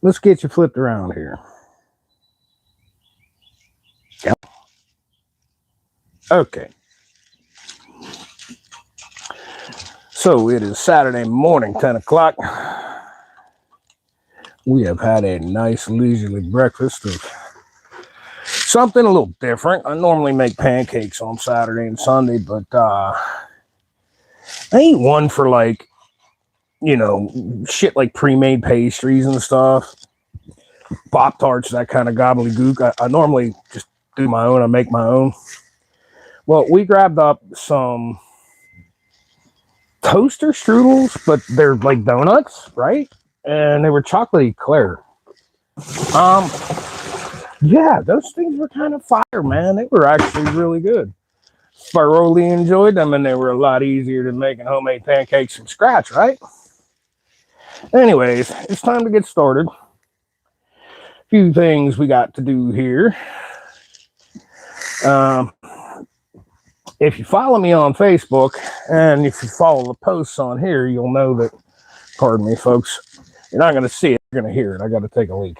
Let's get you flipped around here. Yep. Okay. So it is Saturday morning, 10 o'clock. We have had a nice leisurely breakfast of something a little different. I normally make pancakes on Saturday and Sunday, but I ain't one for like, you know, shit like pre-made pastries and stuff. Pop-Tarts, that kind of gobbledygook. I normally just do my own. I make my own. Well, we grabbed up some toaster strudels, but they're like donuts, right? And they were chocolatey eclair. Yeah, those things were kind of fire, man. They were actually really good. Thoroughly enjoyed them, and they were a lot easier than making homemade pancakes from scratch, right? Anyways, it's time to get started. A few things we got to do here. If you follow me on Facebook, and if you follow the posts on here, you'll know that, pardon me, folks, you're not going to see it, you're going to hear it. I got to take a leak.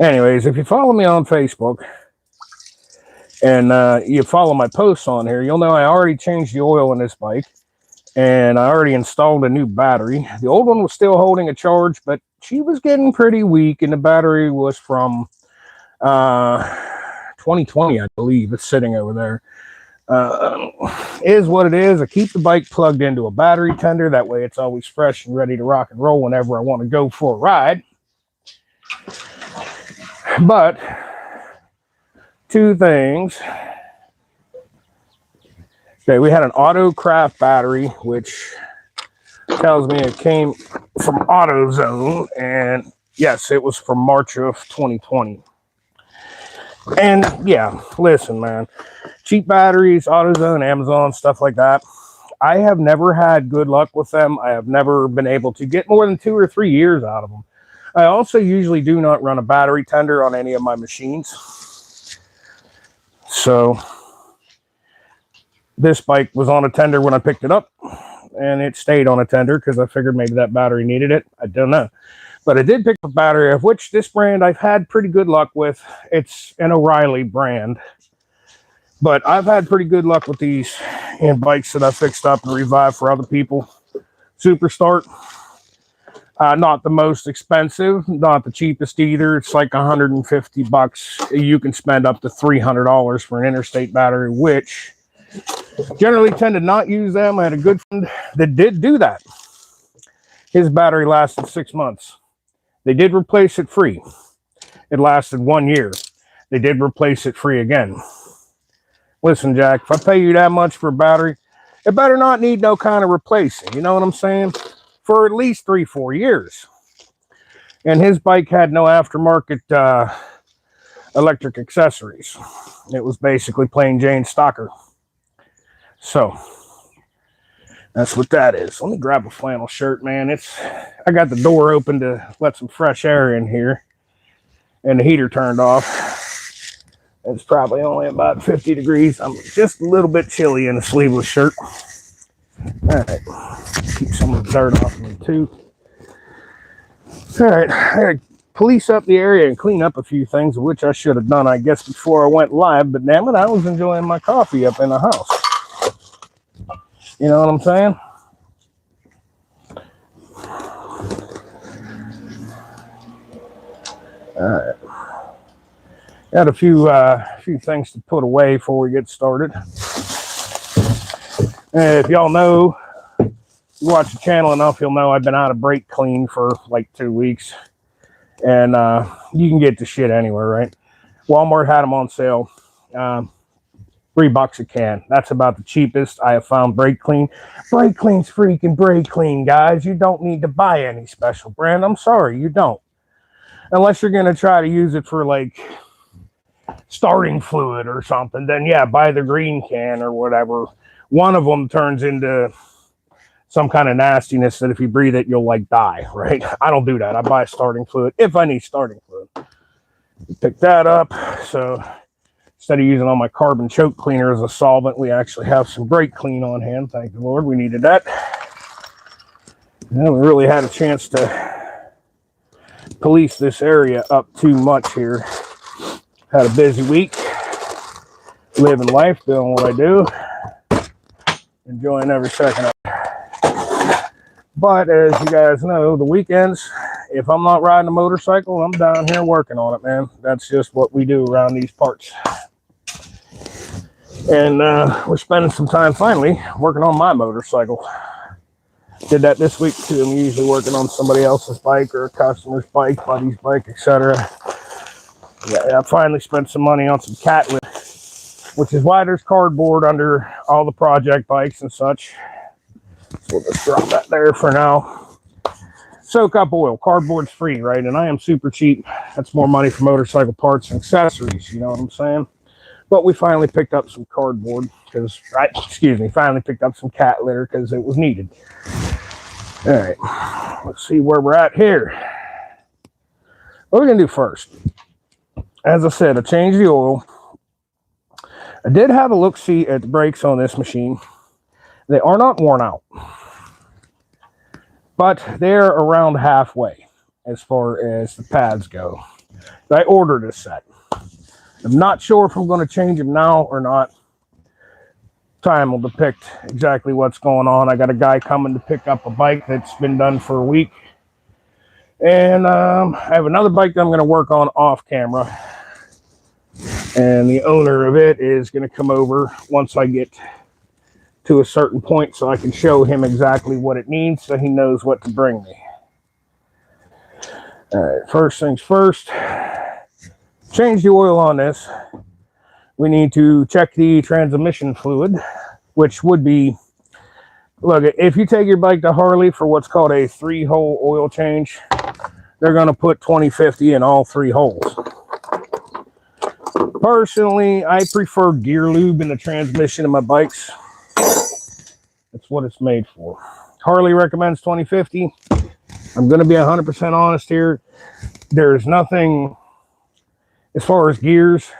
Anyways, if you follow me on Facebook, and you follow my posts on here, you'll know I already changed the oil in this bike, and I already installed a new battery. The old one was still holding a charge, but she was getting pretty weak, and the battery was from 2020, I believe. It's sitting over there. Is what it is. I keep the bike plugged into a battery tender. That way it's always fresh and ready to rock and roll whenever I want to go for a ride. But two things. Okay, we had an AutoCraft battery, which tells me it came from AutoZone, and yes, it was from March of 2020. And yeah, listen, man, cheap batteries, AutoZone, Amazon, stuff like that. I have never had good luck with them. I have never been able to get more than 2 or 3 years out of them. I also usually do not run a battery tender on any of my machines. So this bike was on a tender when I picked it up, and it stayed on a tender because I figured maybe that battery needed it. I don't know. But I did pick up a battery, of which this brand I've had pretty good luck with. It's an O'Reilly brand. But I've had pretty good luck with these in bikes that I fixed up and revived for other people. Superstart. Not the most expensive, not the cheapest either. It's like $150. You can spend up to $300 for an interstate battery, which generally tend to not use them. I had a good friend that did do that. His battery lasted 6 months. They did replace it free. It lasted 1 year. They did replace it free again. Listen, Jack, if I pay you that much for a battery, it better not need no kind of replacing. You know what I'm saying? For at least 3-4 years. And his bike had no aftermarket electric accessories. It was basically plain Jane stocker. So that's what that is. Let me grab a flannel shirt, man. I got the door open to let some fresh air in here, and the heater turned off. It's probably only about 50 degrees. I'm just a little bit chilly in a sleeveless shirt. All right, keep some of the dirt off me too. All right, I gotta police up the area and clean up a few things, which I should have done, I guess, before I went live. But damn it, I was enjoying my coffee up in the house. You know what I'm saying? All right. Got a few things to put away before we get started. And if y'all know, you watch the channel enough, you'll know I've been out of brake clean for like 2 weeks. And you can get the shit anywhere, right? Walmart had them on sale. $3 a can. That's about the cheapest I have found brake clean. Brake clean's freaking brake clean, guys. You don't need to buy any special brand. I'm sorry, you don't. Unless you're going to try to use it for like starting fluid or something, then yeah, buy the green can or whatever. One of them turns into some kind of nastiness that if you breathe it, you'll like die, right? I don't do that. I buy starting fluid if I need starting fluid. Pick that up. So instead of using all my carbon choke cleaner as a solvent, we actually have some brake clean on hand. Thank the Lord, we needed that. And we really had a chance to police this area up too much here. Had a busy week, living life, doing what I do, enjoying every second of it. But as you guys know, the weekends, if I'm not riding a motorcycle, I'm down here working on it, man. That's just what we do around these parts. And we're spending some time finally working on my motorcycle. Did that this week too. I'm usually working on somebody else's bike or a customer's bike, buddy's bike, etc. Yeah, I finally spent some money on some cat litter, which is why there's cardboard under all the project bikes and such. So we'll just drop that there for now. Soak up oil. Cardboard's free, right? And I am super cheap. That's more money for motorcycle parts and accessories. You know what I'm saying? But we finally picked up some cardboard because, finally picked up some cat litter because it was needed. All right, let's see where we're at here. What we're going to do first, as I said, I changed the oil. I did have a look-see at the brakes on this machine. They are not worn out, but they're around halfway as far as the pads go. I ordered a set. I'm not sure if I'm going to change them now or not. Time will depict exactly what's going on. I got a guy coming to pick up a bike that's been done for a week. And I have another bike that I'm going to work on off camera. And the owner of it is going to come over once I get to a certain point so I can show him exactly what it needs so he knows what to bring me. All right, first things first. Change the oil on this. We need to check the transmission fluid, which would be, look, if you take your bike to Harley for what's called a 3-hole oil change, they're going to put 20/50 in all 3 holes. Personally, I prefer gear lube in the transmission of my bikes. That's what it's made for. Harley recommends 20/50. I'm going to be 100% honest here. There's nothing, as far as gears,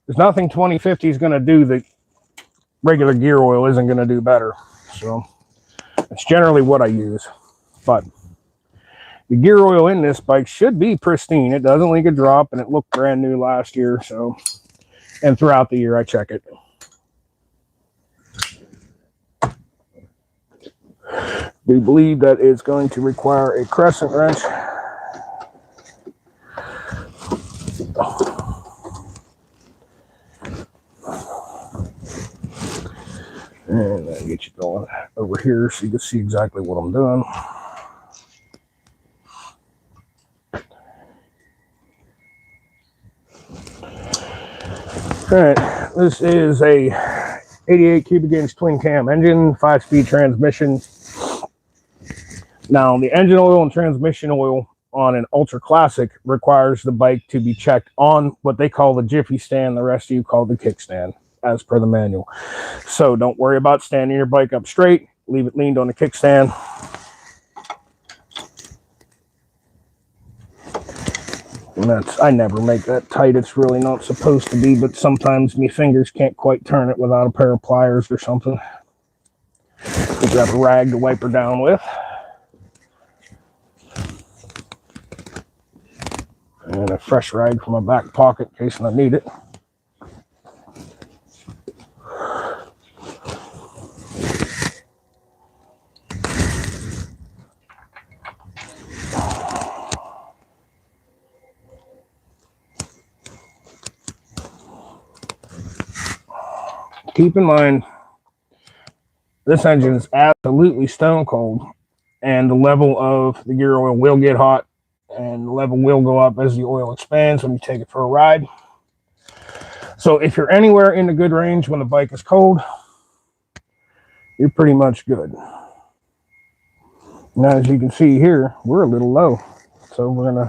there's nothing 20/50 is going to do that regular gear oil isn't going to do better. So that's generally what I use. But the gear oil in this bike should be pristine. It doesn't leak a drop, and it looked brand new last year. So, and throughout the year I check it. Do believe that it's going to require a crescent wrench. And I'll get you going over here so you can see exactly what I'm doing. All right, this is a 88 cubic inch twin cam engine, 5-speed transmission. Now, the engine oil and transmission oil on an ultra classic requires the bike to be checked on what they call the jiffy stand. The rest of you call the kickstand, as per the manual. So don't worry about standing your bike up straight. Leave it leaned on the kickstand. And I never make that tight. It's really not supposed to be, but sometimes my fingers can't quite turn it without a pair of pliers or something. You grab a rag to wipe her down with. And a fresh rag from my back pocket in case I need it. Keep in mind, this engine is absolutely stone cold, and the level of the gear oil will get hot, and the level will go up as the oil expands when you take it for a ride. So if you're anywhere in the good range when the bike is cold, you're pretty much good. Now, as you can see here, we're a little low, so we're going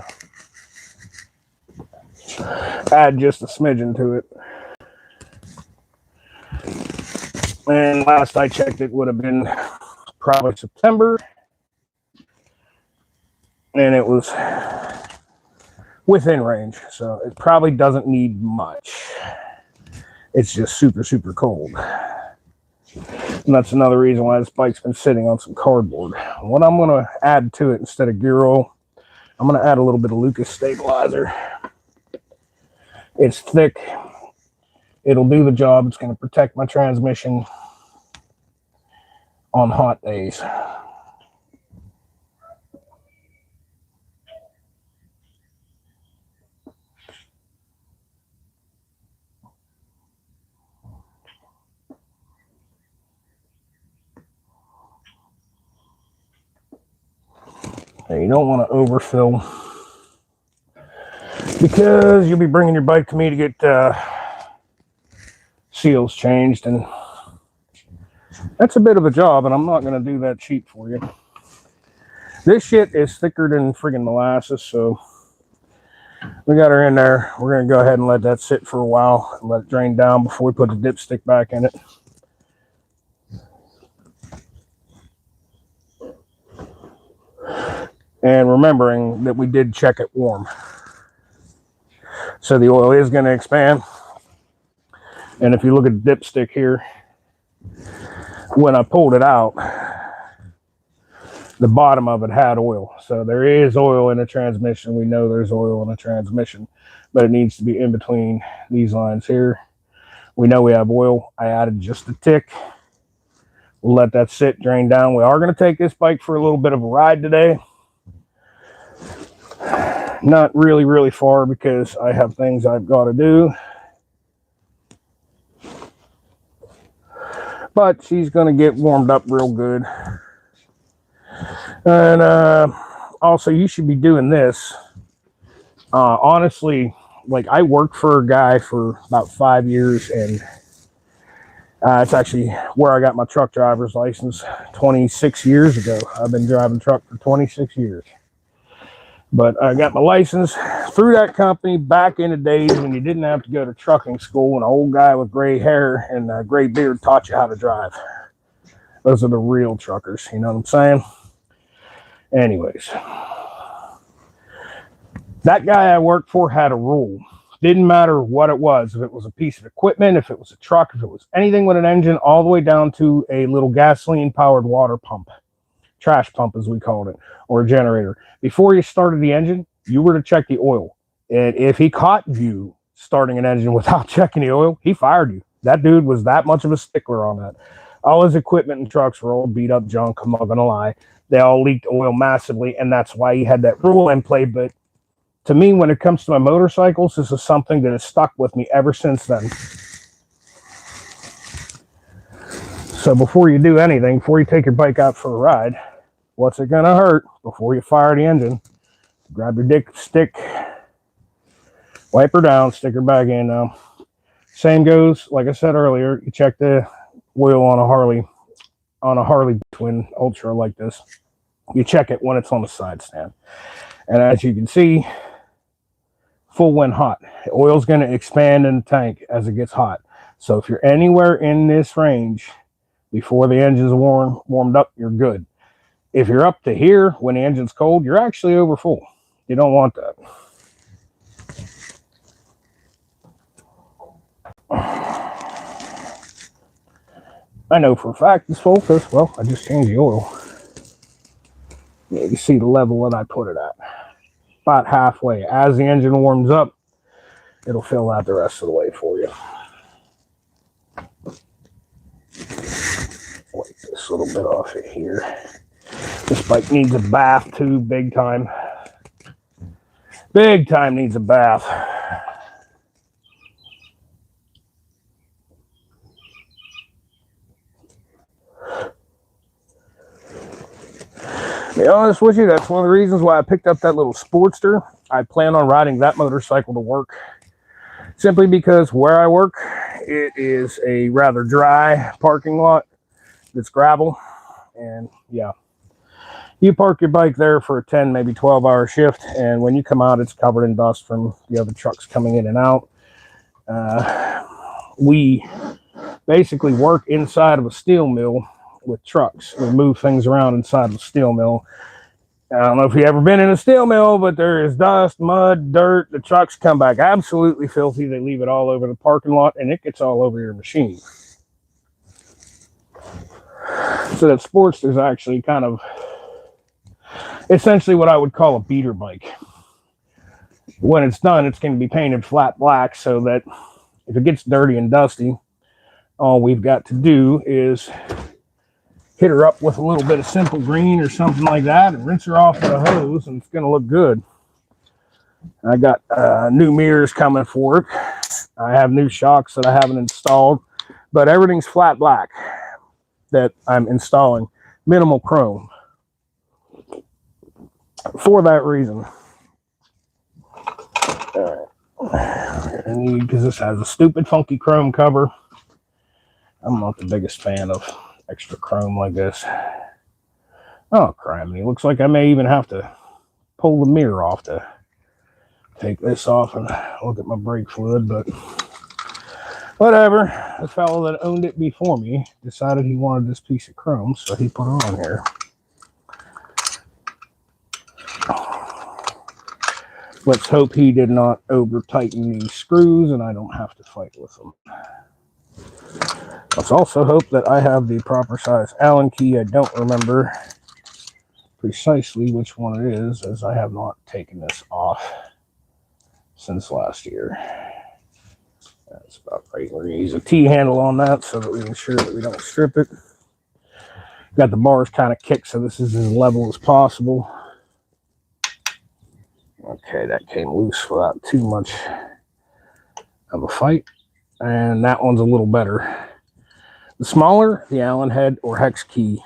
to add just a smidgen to it. And last I checked, it would have been probably September. And it was within range. So it probably doesn't need much. It's just super, super cold. And that's another reason why this bike's been sitting on some cardboard. What I'm going to add to it instead of gear oil, I'm going to add a little bit of Lucas stabilizer. It's thick. It'll do the job. It's going to protect my transmission on hot days. Now, you don't want to overfill because you'll be bringing your bike to me to get seals changed, and that's a bit of a job, and I'm not going to do that cheap for you. This shit is thicker than friggin' molasses, so we got her in there. We're going to go ahead and let that sit for a while and let it drain down before we put the dipstick back in it. And remembering that we did check it warm. So the oil is going to expand. And if you look at the dipstick here, when I pulled it out, the bottom of it had oil. So there is oil in the transmission. We know there's oil in the transmission, but it needs to be in between these lines here. We know we have oil. I added just a tick. We'll let that sit, drain down. We are going to take this bike for a little bit of a ride today. Not really far because I have things I've got to do. But she's going to get warmed up real good. And also, you should be doing this. Honestly, like, I worked for a guy for about 5 years, and it's actually where I got my truck driver's license 26 years ago. I've been driving truck for 26 years. But I got my license through that company back in the days when you didn't have to go to trucking school, and an old guy with gray hair and a gray beard taught you how to drive. Those are the real truckers, you know what I'm saying? Anyways, that guy I worked for had a rule. Didn't matter what it was. If it was a piece of equipment, if it was a truck, if it was anything with an engine, all the way down to a little gasoline-powered water pump. Trash pump, as we called it, or a generator. Before you started the engine, you were to check the oil. And if he caught you starting an engine without checking the oil, he fired you. That dude was that much of a stickler on that. All his equipment and trucks were all beat up junk, I'm not gonna lie. They all leaked oil massively, and that's why he had that rule in play. But to me, when it comes to my motorcycles, this is something that has stuck with me ever since then. So before you do anything, before you take your bike out for a ride, what's it gonna hurt before you fire the engine? Grab your stick, wipe her down, stick her back in. Now, same goes, like I said earlier, you check the oil on a Harley Twin Ultra like this. You check it when it's on the side stand. And as you can see, full when hot. The oil's going to expand in the tank as it gets hot. So if you're anywhere in this range before the engine's warmed up, you're good. If you're up to here when the engine's cold, you're actually over full. You don't want that. I know for a fact it's full because, well, I just changed the oil. You can see the level that I put it at. About halfway. As the engine warms up, it'll fill out the rest of the way for you. Wipe this little bit off of here. This bike needs a bath too, big time. Big time needs a bath. To be honest with you, that's one of the reasons why I picked up that little Sportster. I plan on riding that motorcycle to work. Simply because where I work, it is a rather dry parking lot. It's gravel. And yeah, you park your bike there for a 10, maybe 12-hour shift. And when you come out, it's covered in dust from the other trucks coming in and out. We basically work inside of a steel mill with trucks. We move things around inside of a steel mill. I don't know if you've ever been in a steel mill, but there is dust, mud, dirt. The trucks come back absolutely filthy. They leave it all over the parking lot, and it gets all over your machine. So that Sportster is actually kind of essentially what I would call a beater bike. When it's done, it's going to be painted flat black so that if it gets dirty and dusty, all we've got to do is hit her up with a little bit of simple green or something like that and rinse her off with a hose, and it's going to look good. I got new mirrors coming for it. I have new shocks that I haven't installed, but everything's flat black that I'm installing. Minimal chrome. For that reason. All right. Because this has a stupid funky chrome cover. I'm not the biggest fan of extra chrome like this. Oh, criminy. Looks like I may even have to pull the mirror off to take this off and look at my brake fluid, but whatever. The fellow that owned it before me decided he wanted this piece of chrome, so he put it on here. Let's hope he did not over tighten these screws and I don't have to fight with them. Let's also hope that I have the proper size Allen key. I don't remember precisely which one it is, as I have not taken this off since last year. That's about right. We're going to use a T-handle on that so that we ensure that we don't strip it. Got the bars kind of kicked, so this is as level as possible. Okay, that came loose without too much of a fight. And that one's a little better. The smaller the Allen head or hex key,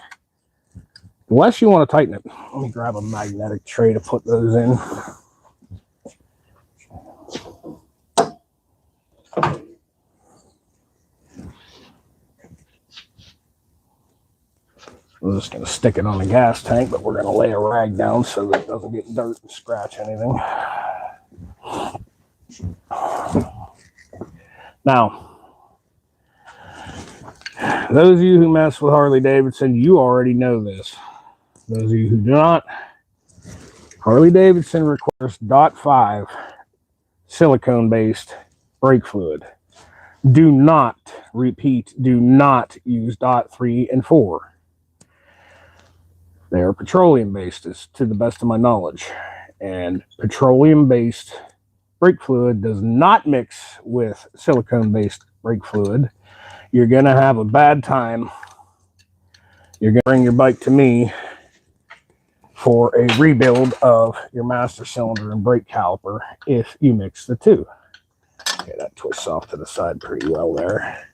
the less you want to tighten it. Let me grab a magnetic tray to put those in. We're just going to stick it on the gas tank, but we're going to lay a rag down so that it doesn't get dirt and scratch anything. Now, those of you who mess with Harley-Davidson, you already know this. Those of you who do not, Harley-Davidson requires .5 silicone-based brake fluid. Do not, repeat, do not use .3 and 4. They are petroleum-based, to the best of my knowledge. And petroleum-based brake fluid does not mix with silicone-based brake fluid. You're going to have a bad time. You're going to bring your bike to me for a rebuild of your master cylinder and brake caliper if you mix the two. Okay, that twists off to the side pretty well there.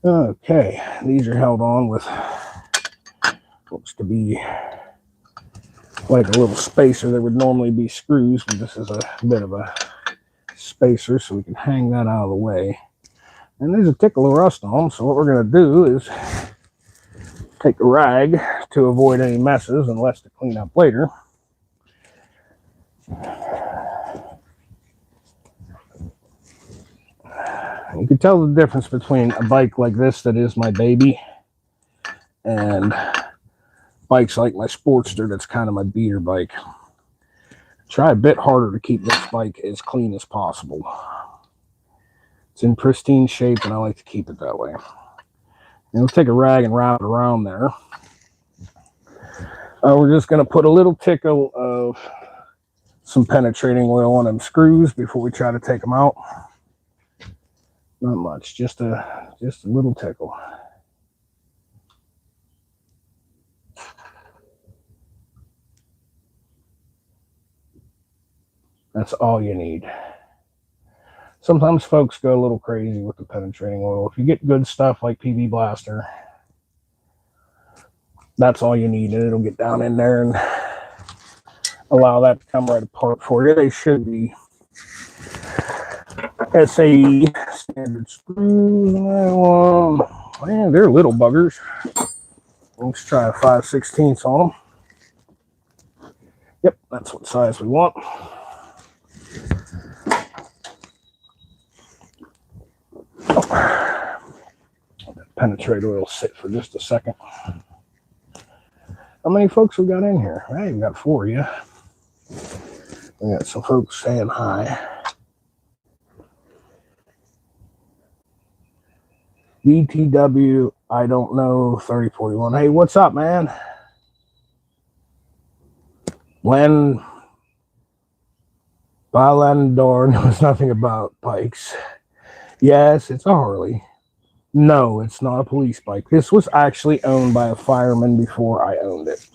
Okay, these are held on with looks to be like a little spacer. There would normally be screws, but this is a bit of a spacer, so we can hang that out of the way. And there's a tickle of rust on them, so what we're going to do is take a rag to avoid any messes and less to clean up later. You can tell the difference between a bike like this that is my baby and bikes like my Sportster that's kind of my beater bike. Try a bit harder to keep this bike as clean as possible. It's in pristine shape and I like to keep it that way. And we'll take a rag and wrap it around there. We're just going to put a little tickle of some penetrating oil on them screws before we try to take them out. Not much, just a little tickle. That's all you need. Sometimes folks go a little crazy with the penetrating oil. If you get good stuff like PB Blaster, that's all you need, and it'll get down in there and allow that to come right apart for you. They should be SAE standard screws. Man, they're little buggers. Let's try a 5/16 on them. Yep, that's what size we want. Penetrate oil sit for just a second. How many folks we got in here? Hey, we got 4 of you. We got some folks saying hi. BTW, I don't know, 3041. Hey, what's up, man? Landor knows nothing about bikes. Yes, it's a Harley. No, it's not a police bike. This was actually owned by a fireman before I owned it.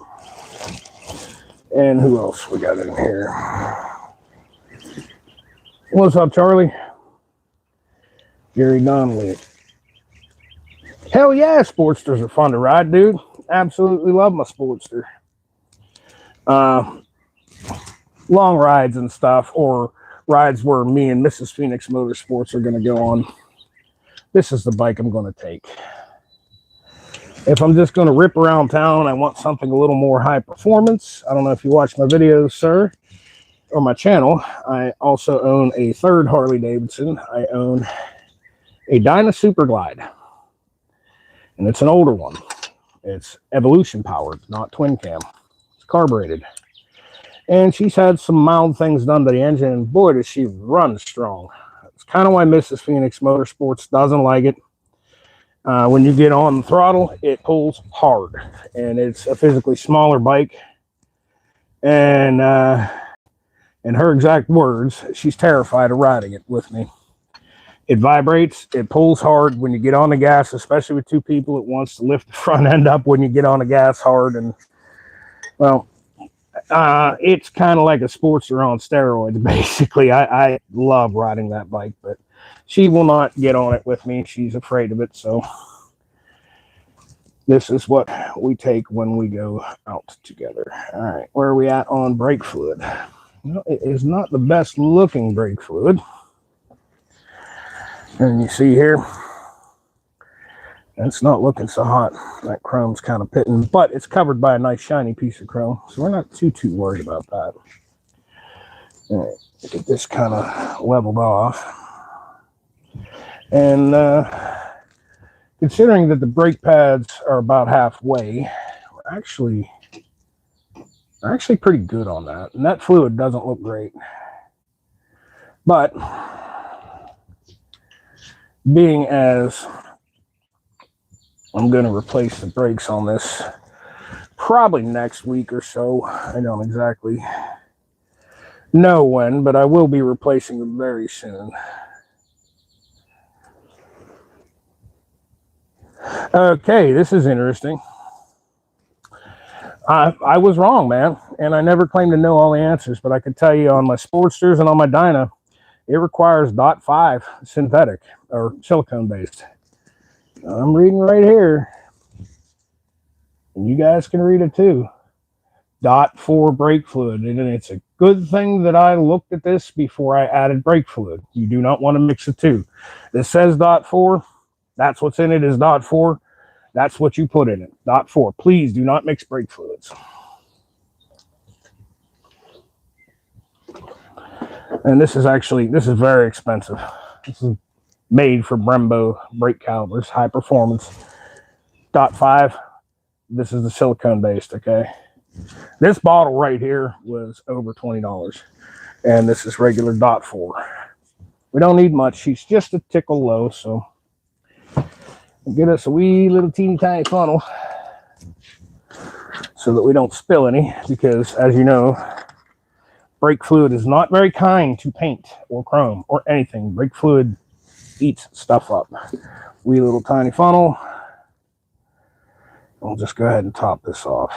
And who else we got in here? What's up, Charlie? Gary Donnelly. Hell yeah, Sportsters are fun to ride, dude. Absolutely love my Sportster. Long rides and stuff, or rides where me and Mrs. Phoenix Motorsports are going to go on. This is the bike I'm going to take. If I'm just going to rip around town, I want something a little more high performance. I don't know if you watch my videos, sir, or my channel. I also own a third Harley-Davidson. I own a Dyna Super Glide, and it's an older one. It's Evolution powered, not twin cam. It's carbureted. And she's had some mild things done to the engine, and boy, does she run strong. It's kind of why Mrs. Phoenix Motorsports doesn't like it. When you get on the throttle, it pulls hard, and it's a physically smaller bike. And in her exact words, she's terrified of riding it with me. It vibrates, it pulls hard when you get on the gas, especially with two people. It wants to lift the front end up when you get on the gas hard. And, well, it's kind of like a Sportster on steroids, basically. I love riding that bike, but she will not get on it with me. She's afraid of it, so this is what we take when we go out together. All right, where are we at on brake fluid? Well, it is not the best looking brake fluid. And you see here, it's not looking so hot. That chrome's kind of pitting, but it's covered by a nice shiny piece of chrome, so we're not too worried about that. All right, get this kind of leveled off. And considering that the brake pads are about halfway, we're actually pretty good on that. And that fluid doesn't look great. But being as I'm going to replace the brakes on this probably next week or so. I don't exactly know when, but I will be replacing them very soon. Okay, this is interesting. I was wrong, man, and I never claimed to know all the answers, but I could tell you on my Sportsters and on my Dyna, it requires .5 synthetic or silicone-based. I'm reading right here, and you guys can read it too. .4 brake fluid, and it's a good thing that I looked at this before I added brake fluid. You do not want to mix the two. This says .4. That's what's in it is .4. That's what you put in it. .4. Please do not mix brake fluids. And this is very expensive. This is made for Brembo brake calipers, high performance. .5. This is the silicone based, okay? This bottle right here was over $20. And this is regular .4. We don't need much. She's just a tickle low, so get us a wee little teeny tiny funnel so that we don't spill any, because as you know, brake fluid is not very kind to paint or chrome or anything. Brake fluid eats stuff up. Wee little tiny funnel. I'll just go ahead and top this off.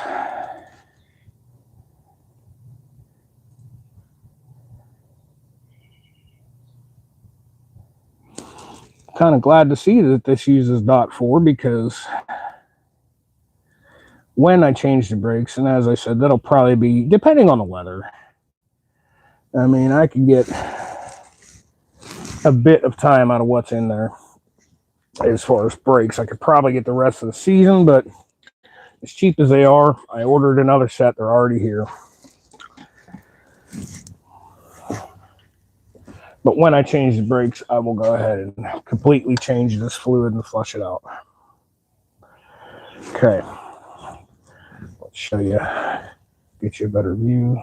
Kind of glad to see that this uses .4, because when I change the brakes, and as I said, that'll probably be depending on the weather. I mean, I can get a bit of time out of what's in there as far as brakes. I could probably get the rest of the season, but as cheap as they are, I ordered another set. They're already here. But when I change the brakes, I will go ahead and completely change this fluid and flush it out. Okay. Let's show you, get you a better view.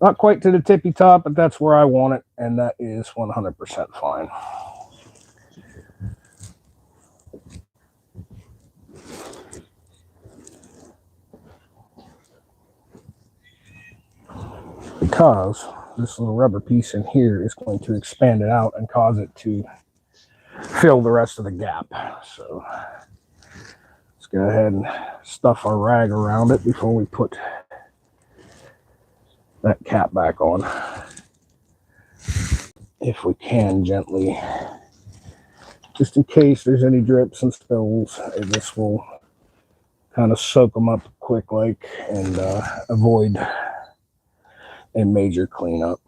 Not quite to the tippy top, but that's where I want it, and that is 100% fine. because this little rubber piece in here is going to expand it out and cause it to fill the rest of the gap. So let's go ahead and stuff our rag around it before we put that cap back on. If we can, gently, just in case there's any drips and spills. This will kind of soak them up quick like and avoid a major cleanup.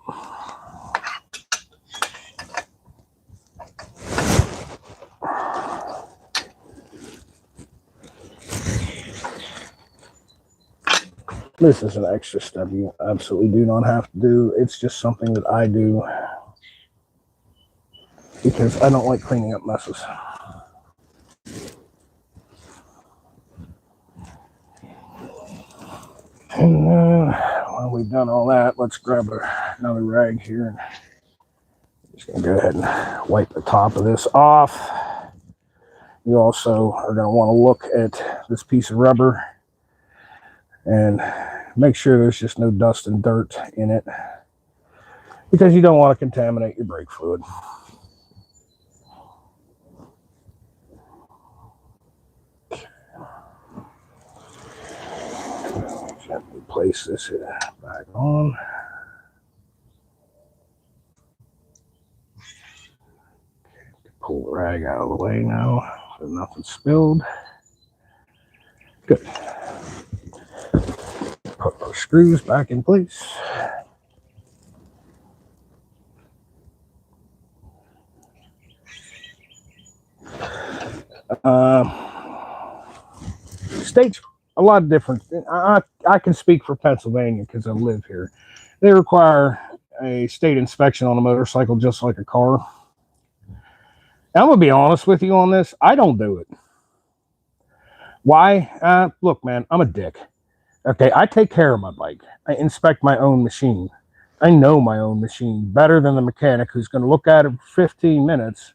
This is an extra step you absolutely do not have to do. It's just something that I do because I don't like cleaning up messes. And while we've done all that, let's grab another rag here. And just going to go ahead and wipe the top of this off. You also are going to want to look at this piece of rubber and make sure there's just no dust and dirt in it, because you don't want to contaminate your brake fluid. Gently place this back on. Okay, pull the rag out of the way now so nothing's spilled. Good. Put those screws back in place. States a lot of different. I can speak for Pennsylvania because I live here. They require a state inspection on a motorcycle just like a car. And I'm gonna be honest with you on this. I don't do it. Why? Look, man, I'm a dick. Okay, I take care of my bike. I inspect my own machine. I know my own machine better than the mechanic who's going to look at it for 15 minutes,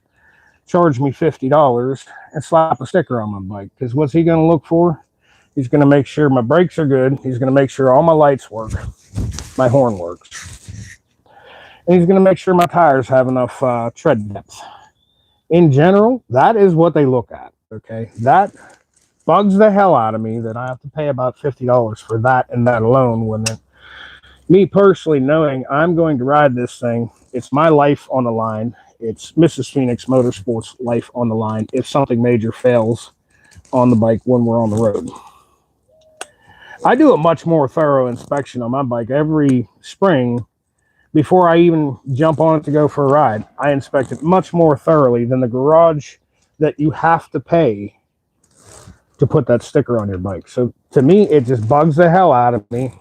charge me $50, and slap a sticker on my bike. Because what's he going to look for? He's going to make sure my brakes are good. He's going to make sure all my lights work. My horn works. And he's going to make sure my tires have enough tread depth. In general, that is what they look at. Okay, that bugs the hell out of me that I have to pay about $50 for that and that alone, when me personally knowing I'm going to ride this thing, it's my life on the line. It's Mrs. Phoenix Motorsports' life on the line if something major fails on the bike when we're on the road. I do a much more thorough inspection on my bike every spring before I even jump on it to go for a ride. I inspect it much more thoroughly than the garage that you have to pay to put that sticker on your bike. So to me, it just bugs the hell out of me.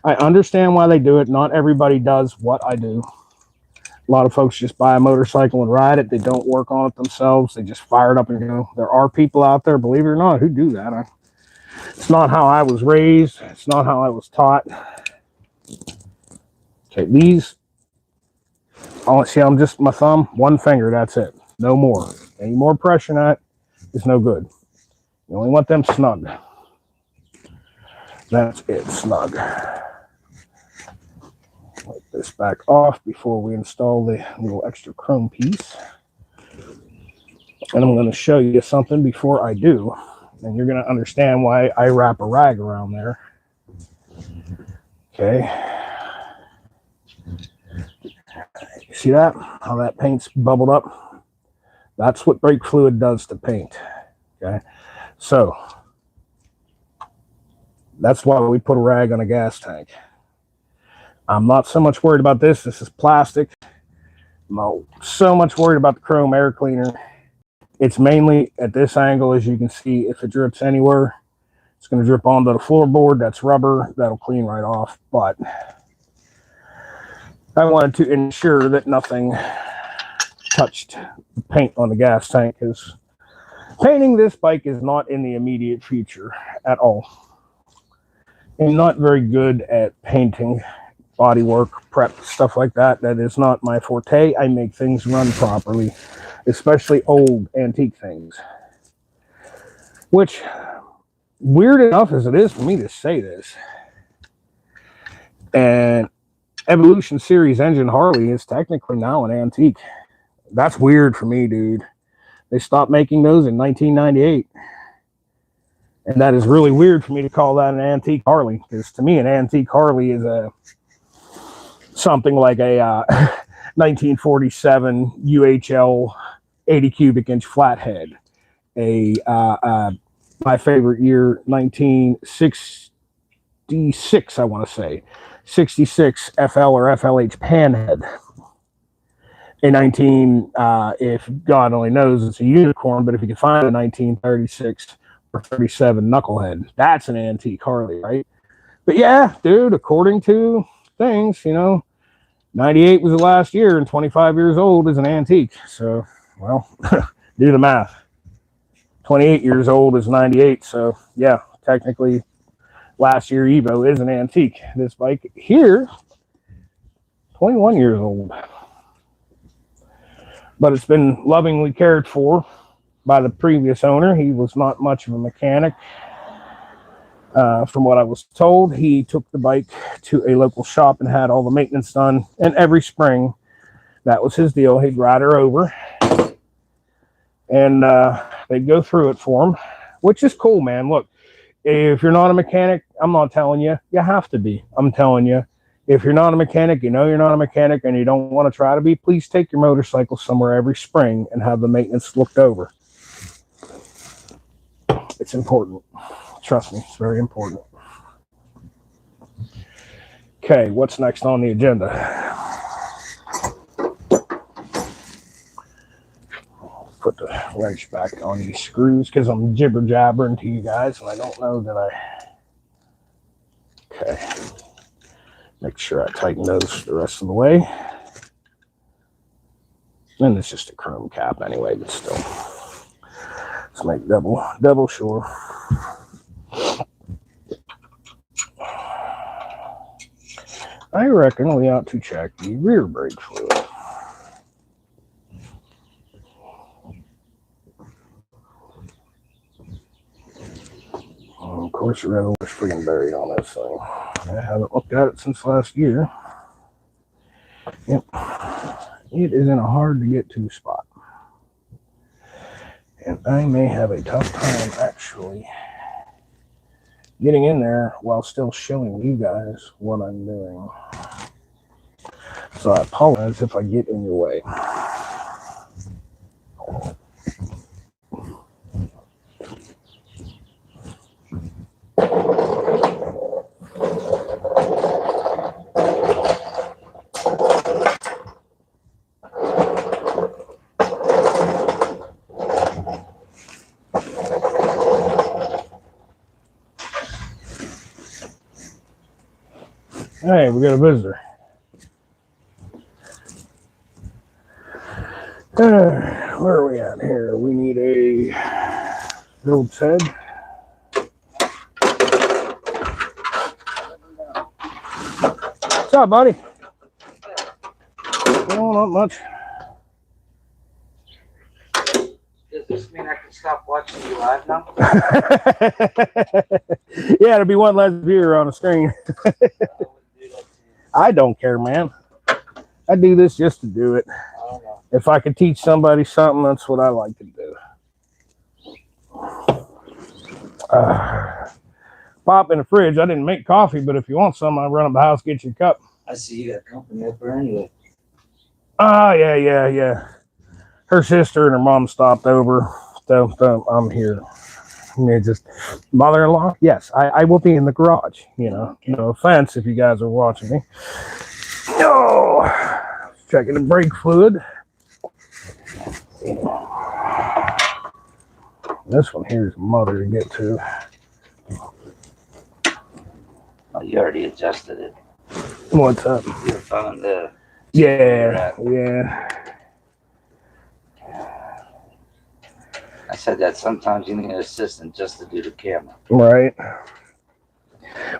I understand why they do it. Not everybody does what I do. A lot of folks just buy a motorcycle and ride it. They don't work on it themselves. They just fire it up and go. There are people out there, believe it or not, who do that. It's not how I was raised. It's not how I was taught. Okay, these, honestly, I'm just my thumb, one finger, that's it. No more. Any more pressure on it is no good. You only want them snug. That's it, snug. Wipe this back off before we install the little extra chrome piece. And I'm going to show you something before I do. And you're going to understand why I wrap a rag around there. Okay. See that? How that paint's bubbled up? That's what brake fluid does to paint. Okay. So that's why we put a rag on a gas tank. I'm not so much worried about this. This is plastic. I'm not so much worried about the chrome air cleaner. It's mainly at this angle, as you can see. If it drips anywhere, it's going to drip onto the floorboard. That's rubber. That'll clean right off. But I wanted to ensure that nothing touched the paint on the gas tank, because painting this bike is not in the immediate future at all. I'm not very good at painting, bodywork, prep, stuff like that. That is not my forte. I make things run properly, especially old antique things. Which, weird enough as it is for me to say this, and Evolution Series engine Harley is technically now an antique. That's weird for me, dude. They stopped making those in 1998. And that is really weird for me to call that an antique Harley, because to me, an antique Harley is something like a 1947 UHL 80 cubic inch flathead. My favorite year, 1966, I want to say. 66 FL or FLH panhead. If God only knows it's a unicorn, but if you can find a 1936 or 37 knucklehead, that's an antique Harley, right? But yeah, dude, according to things, 98 was the last year, and 25 years old is an antique. So, well, do the math. 28 years old is 98. So, yeah, technically, last year Evo is an antique. This bike here, 21 years old. But it's been lovingly cared for by the previous owner. He was not much of a mechanic. From what I was told, he took the bike to a local shop and had all the maintenance done. And every spring, that was his deal. He'd ride her over, and they'd go through it for him, which is cool, man. Look, if you're not a mechanic, I'm not telling you. You have to be. I'm telling you. If you're not a mechanic, you're not a mechanic, and you don't want to try to be, please take your motorcycle somewhere every spring and have the maintenance looked over. It's important. Trust me, it's very important. Okay, what's next on the agenda? Put the wrench back on these screws because I'm jibber-jabbering to you guys, and I don't know that Okay. Make sure I tighten those the rest of the way. And it's just a chrome cap anyway, but still. Let's make double sure. I reckon we ought to check the rear brake fluid. Of course, the reservoir is freaking buried on this thing. I haven't looked at it since last year. Yep. It is in a hard to get to spot. And I may have a tough time actually getting in there while still showing you guys what I'm doing. So I apologize if I get in your way. Hey, we got a visitor. Where are we at here? We need a Phillips head. What's up, buddy? No, not much. Does this mean I can stop watching you live now? Yeah, there'll be one less viewer on the screen. I don't care, man. I do this just to do it. If I could teach somebody something, that's what I like to do. Pop in the fridge. I didn't make coffee, but if you want some, I'll run up the house, get you a cup. I see you got company up there anyway. Yeah. Her sister and her mom stopped over, so I'm here. Just mother-in-law. Yes, I will be in the garage. No offense if you guys are watching me. Oh, checking the brake fluid. This one here is mother to get to. Oh, you already adjusted it. What's up? You found the. Yeah. I said that sometimes you need an assistant just to do the camera. Right.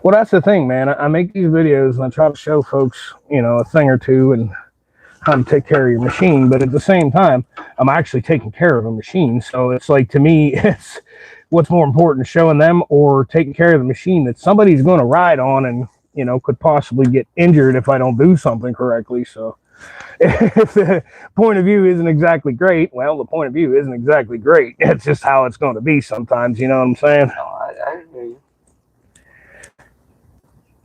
Well, that's the thing, man. I make these videos and I try to show folks, a thing or two and how to take care of your machine. But at the same time, I'm actually taking care of a machine. So it's like, to me, it's what's more important, showing them or taking care of the machine that somebody's going to ride on and you know, could possibly get injured if I don't do something correctly. So if the point of view isn't exactly great, well, the point of view isn't exactly great. It's just how it's going to be sometimes, you know what I'm saying? No, I hear you.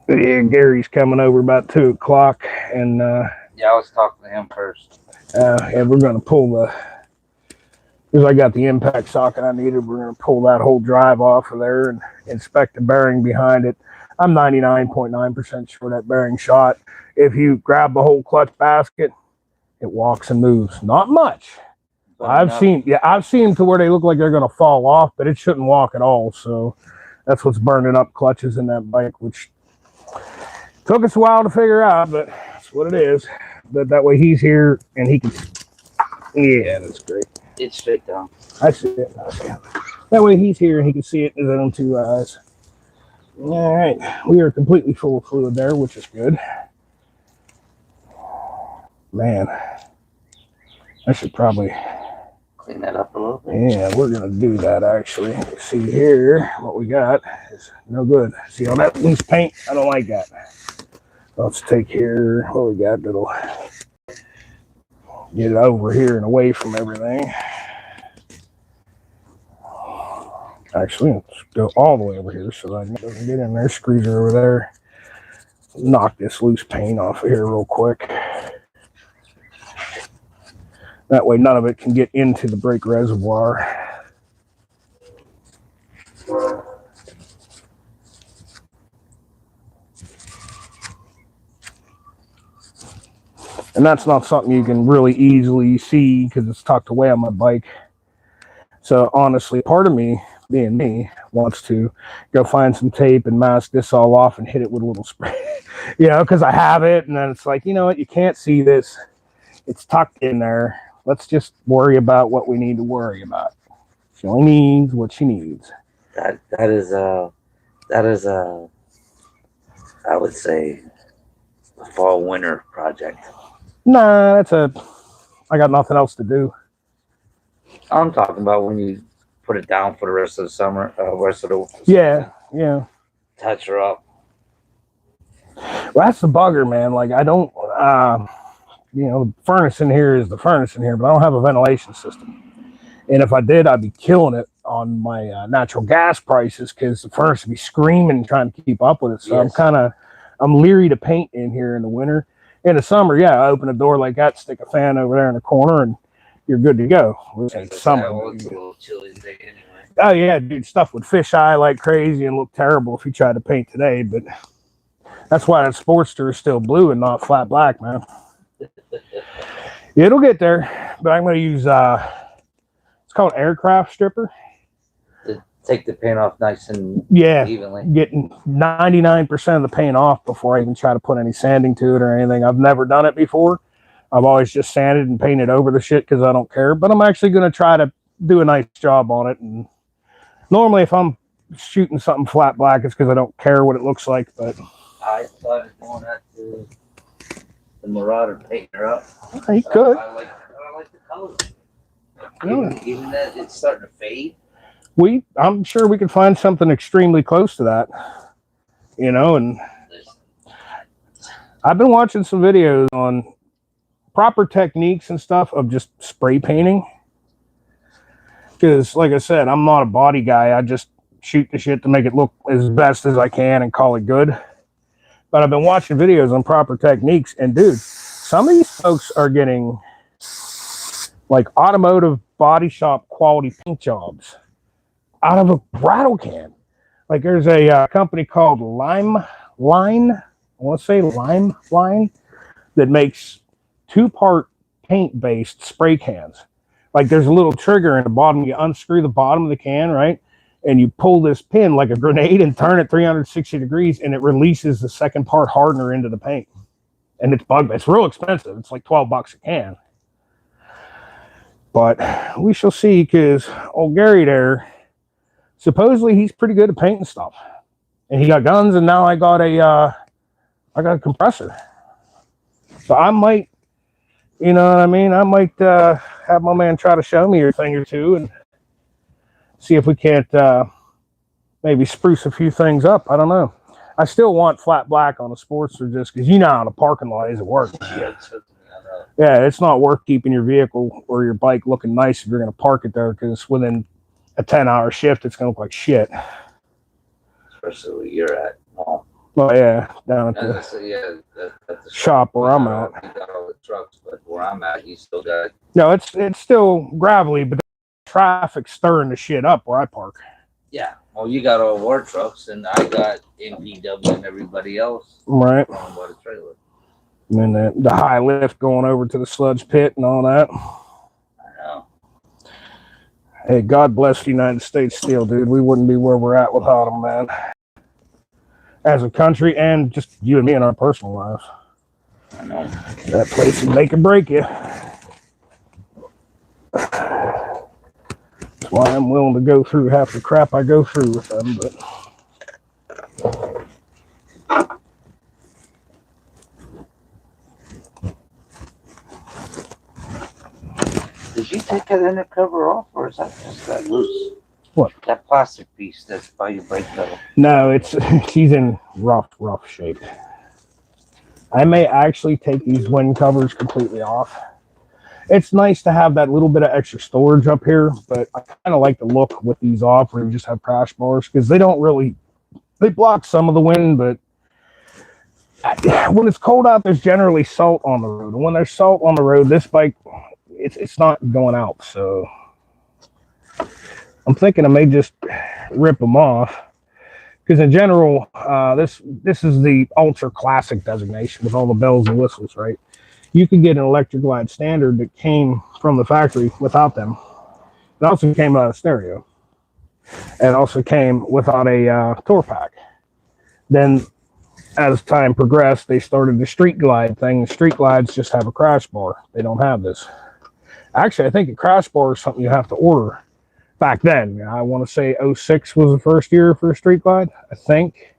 Yeah, Gary's coming over about 2 o'clock, and Yeah, I was talking to him first. and we're going to pull the, because I got the impact socket I needed, we're going to pull that whole drive off of there and inspect the bearing behind it. I'm 99.9% sure that bearing shot. If you grab the whole clutch basket, it walks and moves. Not much. I've seen them to where they look like they're going to fall off, but it shouldn't walk at all. So that's what's burning up clutches in that bike, which took us a while to figure out, but that's what it is. But that way he's here and he can, yeah, that's great. It's straight down. I see it. That way he's here and he can see it in his own 2 eyes. All right, we are completely full of fluid there, which is good. Man, I should probably clean that up a little bit. Yeah, we're gonna do that actually. See here, what we got is no good. See all that loose paint? I don't like that. Let's take here what we got that'll get it over here and away from everything. Actually, let's go all the way over here so that it doesn't get in there. Screws are over there. Knock this loose paint off of here real quick. That way none of it can get into the brake reservoir. And that's not something you can really easily see because it's tucked away on my bike. So honestly, part of me, being me, wants to go find some tape and mask this all off and hit it with a little spray. You know, because I have it, and then it's like, you know what, you can't see this. It's tucked in there. Let's just worry about what we need to worry about. She only needs what she needs. That is I would say a fall winter project. Nah, I got nothing else to do. I'm talking about when you put it down for the rest of the summer, rest of the Yeah. touch her up. Well, that's the bugger, man. Like, I don't, you know, the furnace in here is the furnace in here, but I don't have a ventilation system. And if I did, I'd be killing it on my natural gas prices because the furnace would be screaming trying to keep up with it. So yes. I'm leery to paint in here in the winter. In the summer, yeah, I open a door like that, stick a fan over there in the corner, and you're good to go. It's summer. It's a little chilly today anyway. Oh yeah, dude, stuff would fish eye like crazy and look terrible if you tried to paint today. But that's why that Sportster is still blue and not flat black, man. It'll get there, but I'm going to use it's called aircraft stripper. To take the paint off nice and evenly. Getting 99% of the paint off before I even try to put any sanding to it or anything. I've never done it before. I've always just sanded and painted over the shit because I don't care. But I'm actually going to try to do a nice job on it. And normally if I'm shooting something flat black, it's because I don't care what it looks like. But I started doing that to the Marauder, painting her up. You could. I like the color. Even that it's starting to fade. I'm sure we could find something extremely close to that. You know, and I've been watching some videos on proper techniques and stuff of just spray painting. Because, like I said, I'm not a body guy. I just shoot the shit to make it look as best as I can and call it good. But I've been watching videos on proper techniques, and dude, some of these folks are getting like automotive body shop quality paint jobs out of a rattle can. Like there's a company called Limelight, I want to say Limelight, that makes 2-part paint-based spray cans. Like there's a little trigger in the bottom. You unscrew the bottom of the can, right? And you pull this pin like a grenade and turn it 360 degrees, and it releases the second part hardener into the paint. And it's real expensive. It's like $12 a can. But we shall see, because old Gary there, supposedly he's pretty good at painting stuff. And he got guns, and now I got a compressor. So I might, you know what I mean? I might have my man try to show me a thing or two and see if we can't maybe spruce a few things up. I don't know. I still want flat black on a Sportster just because you know how the parking lot is at work. Yeah, Yeah, it's not worth keeping your vehicle or your bike looking nice if you're going to park it there because within a 10-hour shift, it's going to look like shit. especially where you're at. Well, yeah, down at the shop where I'm at. You got all the trucks, but where I'm at, you still got. No, it's still gravelly, but the traffic's stirring the shit up where I park. Yeah, well, you got all war trucks, and I got MPW and everybody else. Right. On by the trailer. And then the high lift going over to the sludge pit and all that. I know. Hey, God bless the United States Steel, dude. We wouldn't be where we're at without them, man. As a country and just you and me in our personal lives. I know. That place would make or break you. That's why I'm willing to go through half the crap I go through with them, but... Did you take that inner cover off, or is that just that loose? What? That plastic piece that's by your brake pedal. No, she's in rough shape. I may actually take these wind covers completely off. It's nice to have that little bit of extra storage up here, but I kind of like the look with these off where you just have crash bars because they block some of the wind, but when it's cold out, there's generally salt on the road. And when there's salt on the road, this bike, it's not going out. So I'm thinking I may just rip them off because in general, this is the ultra classic designation with all the bells and whistles, right? You could get an Electric Glide standard that came from the factory without them. It also came without a stereo. It also came without a tour pack. Then as time progressed, they started the Street Glide thing. The Street Glides just have a crash bar. They don't have this. Actually, I think a crash bar is something you have to order back then. I want to say 06 was the first year for a Street Glide, I think.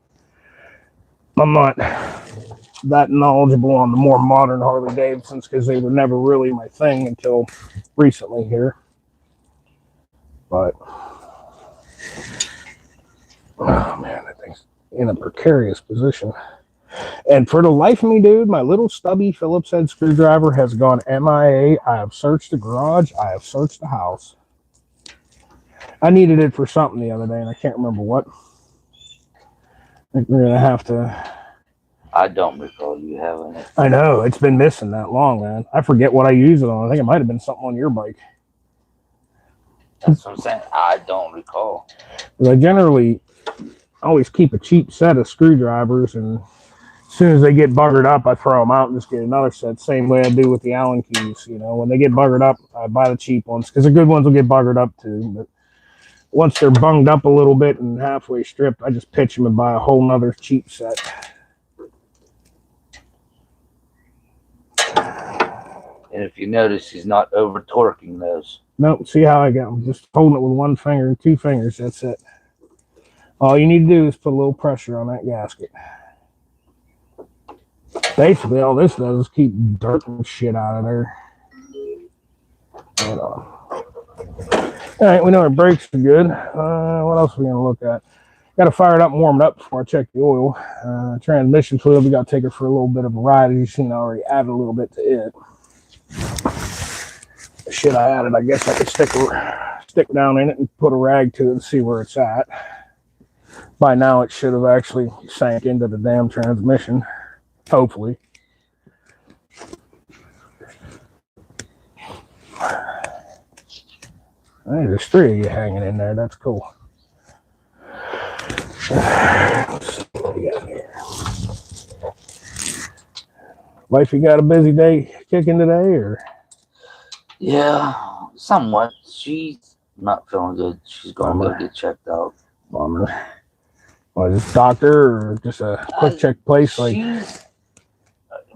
I'm not that knowledgeable on the more modern Harley-Davidsons because they were never really my thing until recently here. But, oh man, that thing's in a precarious position. And for the life of me, dude, my little stubby Phillips head screwdriver has gone MIA. I have searched the garage. I have searched the house. I needed it for something the other day, and I can't remember what. I think we're going to have to... I don't recall you having it. I know. It's been missing that long, man. I forget what I use it on. I think it might have been something on your bike. That's what I'm saying. I don't recall. I generally always keep a cheap set of screwdrivers, and as soon as they get buggered up, I throw them out and just get another set. Same way I do with the Allen keys. You know, when they get buggered up, I buy the cheap ones because the good ones will get buggered up too. But once they're bunged up a little bit and halfway stripped, I just pitch them and buy a whole nother cheap set. And if you notice, he's not over torquing those. Nope. See how I got them? Just holding it with one finger and two fingers. That's it. All you need to do is put a little pressure on that gasket. Basically, all this does is keep dirt and shit out of there. Hold on. All right, we know our brakes are good. What else are we going to look at? Got to fire it up and warm it up before I check the oil. Transmission fluid, we got to take it for a little bit of a ride. As you've seen, I already added a little bit to it. The shit I added, I guess I could stick down in it and put a rag to it and see where it's at. By now, it should have actually sank into the damn transmission. Hopefully. Hey, there's three of you hanging in there. That's cool. Let's see what we got here. Wife, you got a busy day kicking today, or? Yeah, somewhat. She's not feeling good. She's going to go get checked out. Bummer. Well, is this doctor or just a quick check place? Like,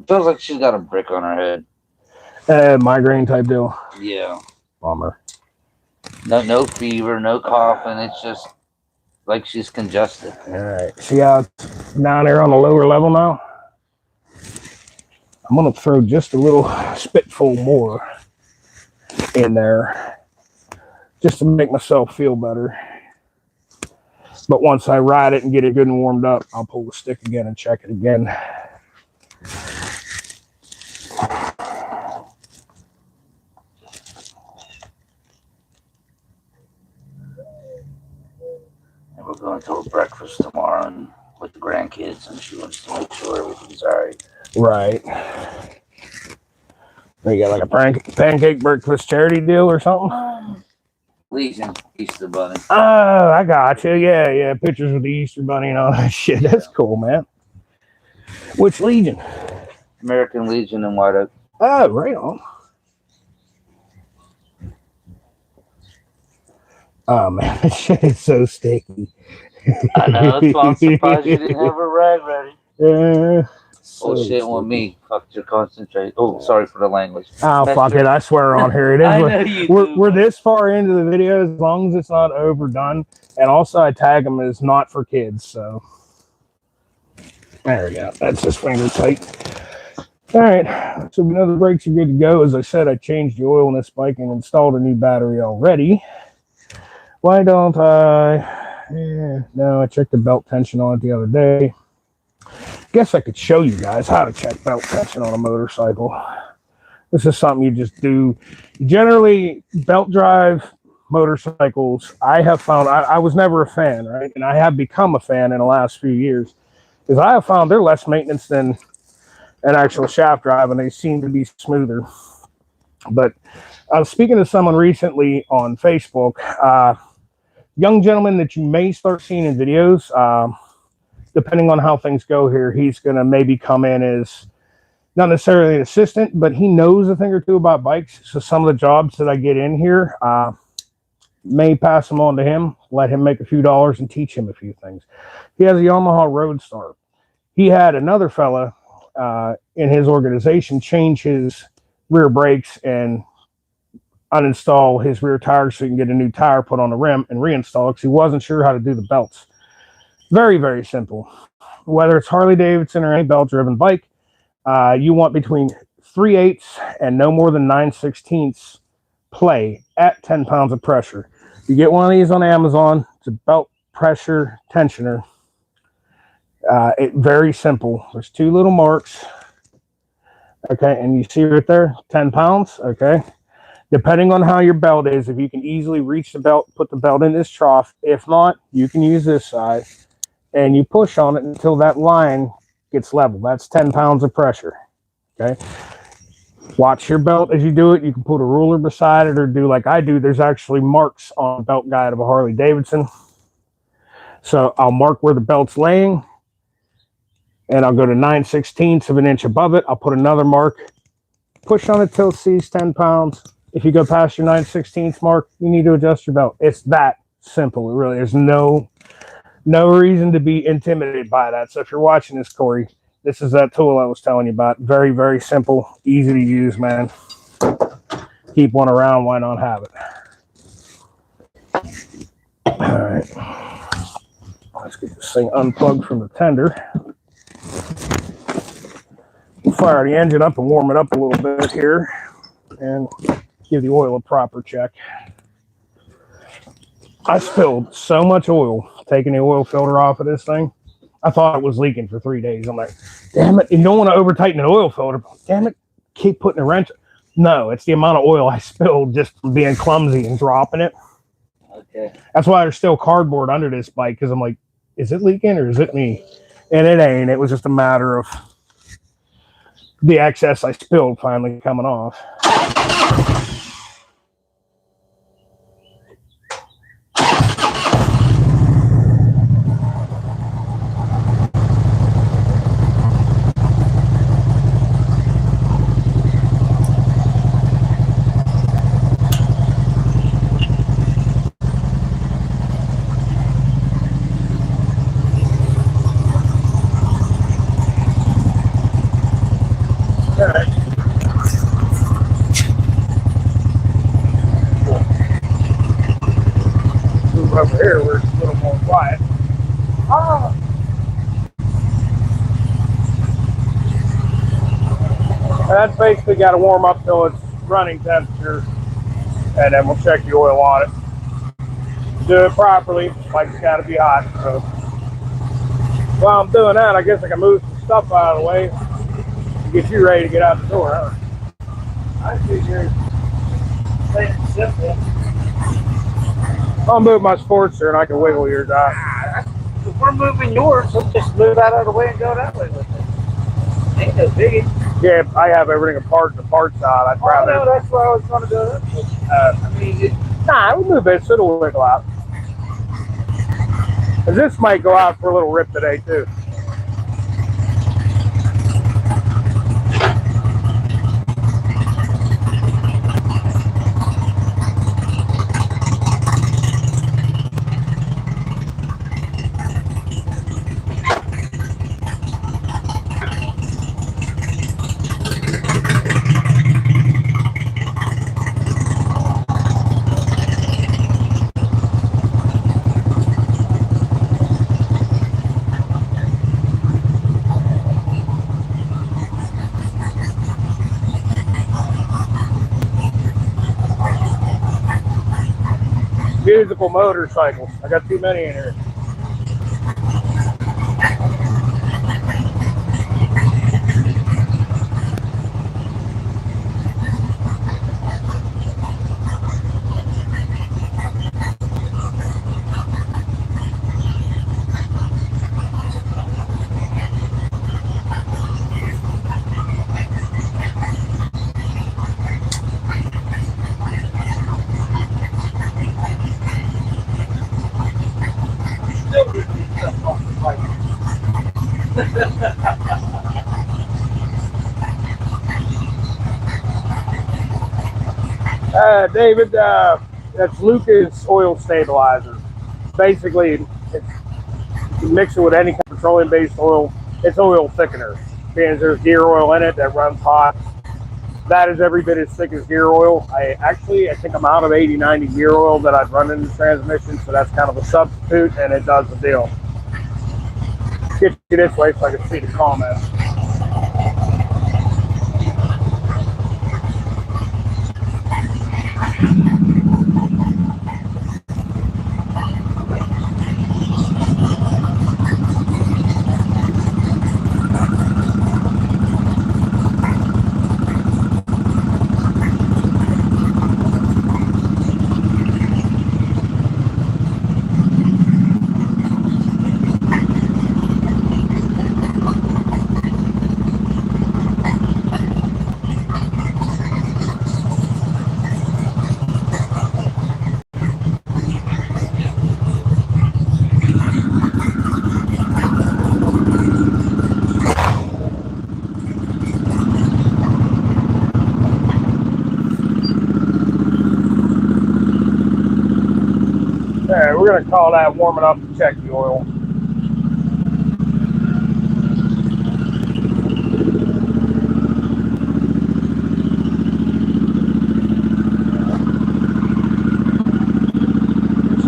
feels like she's got a brick on her head. Migraine type deal. Yeah. Bummer. No fever, no coughing. It's just like she's congested. All right. See how it's down there on the lower level now? I'm going to throw just a little spitful more in there just to make myself feel better. But once I ride it and get it good and warmed up, I'll pull the stick again and check it again. And we're going to a breakfast tomorrow and with the grandkids, and she wants to make sure everything's all right. Right. You got like a pancake breakfast charity deal or something? Legion, Easter Bunny. Oh, I got you. Yeah. Pictures with the Easter Bunny and all that shit. Yeah. That's cool, man. Which Legion? American Legion in White Oak. Oh, right on. Oh, man. That shit is so sticky. I know. That's why I'm surprised you didn't have a rag ready. Yeah. Oh, shit with me. Fuck your concentrate. Oh, sorry for the language. Oh, Mr. fuck it. I swear on here. It is. I know you we're this far into the video, as long as it's not overdone. And also, I tag them as not for kids. So, there we go. That's just finger tight. All right. So, we know the brakes are good to go. As I said, I changed the oil in this bike and installed a new battery already. Why don't I? Yeah, no, I checked the belt tension on it the other day. Guess I could show you guys how to check belt tension on a motorcycle. This is something you just do. Generally, belt drive motorcycles, I have found, I was never a fan, right? And I have become a fan in the last few years, because I have found they're less maintenance than an actual shaft drive, and they seem to be smoother. But I was speaking to someone recently on Facebook, young gentleman that you may start seeing in videos, depending on how things go here, he's going to maybe come in as not necessarily an assistant, but he knows a thing or two about bikes. So some of the jobs that I get in here, may pass them on to him, let him make a few dollars and teach him a few things. He has a Yamaha Roadstar. He had another fella in his organization change his rear brakes and uninstall his rear tires so he can get a new tire put on the rim and reinstall it because he wasn't sure how to do the belts. Very, very simple. Whether it's Harley-Davidson or any belt-driven bike, you want between 3/8 and no more than 9/16 play at 10 pounds of pressure. You get one of these on Amazon. It's a belt pressure tensioner. It's very simple. There's two little marks. Okay, and you see right there, 10 pounds. Okay. Depending on how your belt is, if you can easily reach the belt, put the belt in this trough. If not, you can use this side. And you push on it until that line gets level. That's 10 pounds of pressure. Okay. Watch your belt as you do it. You can put a ruler beside it or do like I do. There's actually marks on the belt guide of a Harley-Davidson. So I'll mark where the belt's laying. And I'll go to 9/16 of an inch above it. I'll put another mark. Push on it till it sees 10 pounds. If you go past your 9/16 mark, you need to adjust your belt. It's that simple. It really, there's no reason to be intimidated by that. So if you're watching this, Corey, this is that tool I was telling you about. Very, very simple, easy to use, man. Keep one around. Why not have it? All right. Let's get this thing unplugged from the tender. We'll fire the engine up and warm it up a little bit here and give the oil a proper check. I spilled so much oil taking the oil filter off of this thing. I thought it was leaking for 3 days. I'm like, damn it. You don't want to over tighten an oil filter. Damn it. Keep putting a wrench. No, it's the amount of oil I spilled just from being clumsy and dropping it. Okay. That's why there's still cardboard under this bike, because I'm like, is it leaking or is it me? And it ain't. It was just a matter of the excess I spilled finally coming off. Over here where it's a little more quiet. That's basically got to warm up till it's running temperature, and then we'll check the oil on it. do it properly, like it's got to be hot. So while I'm doing that, I guess I can move some stuff out of the way and get you ready to get out the door, huh? I figured plain and simple. I'll move my Sportster and I can wiggle yours out. If we're moving yours, we'll just move out of the way and go that way with it. Ain't no biggie. Yeah, I have everything apart in the parts side. I'd rather. No, that's why I was going to do it. I mean, Nah, we'll move it so it'll wiggle out. Because this might go out for a little rip today, too. Musical motorcycles. I got too many in here. still get these stuff off the bike. David, that's Lucas oil stabilizer. Basically, you mix it with any kind of petroleum-based oil. It's oil thickener. Means there's gear oil in it that runs hot. That is every bit as thick as gear oil. I think I'm out of 80, 90 gear oil that I'd run in the transmission, so that's kind of a substitute, and it does the deal. Get you this way so I can see the comments. Alright, we're going to call that warming up to check the oil.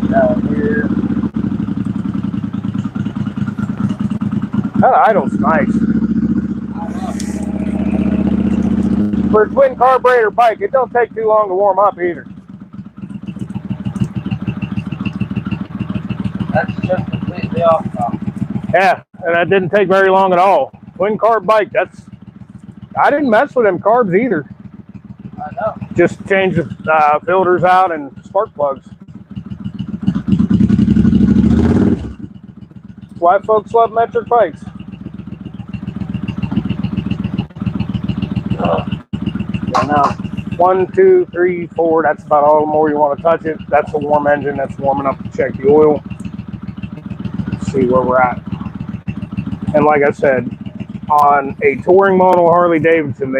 Down here. That idle's nice. For a twin carburetor bike, it don't take too long to warm up either. That's just completely off now. Yeah, and that didn't take very long at all. Twin carb bike, I didn't mess with them carbs either. I know. Just change the filters out and spark plugs. That's why folks love metric bikes. I know. 1, 2, 3, 4, that's about all the more you want to touch it. That's a warm engine that's warming up to check the oil. Let's see where we're at. And like I said, on a touring model Harley-Davidson, the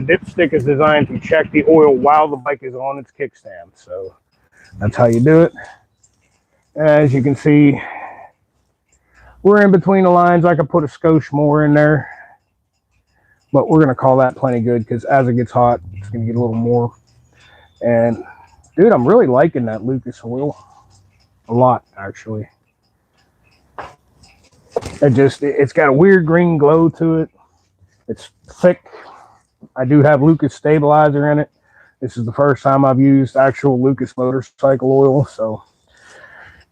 dipstick is designed to check the oil while the bike is on its kickstand. So that's how you do it. As you can see, we're in between the lines. I could put a skosh more in there, but we're going to call that plenty good because as it gets hot, it's going to get a little more. And dude, I'm really liking that Lucas oil a lot, actually. It's got a weird green glow to it. It's thick. I do have Lucas stabilizer in it. This is the first time I've used actual Lucas motorcycle oil, so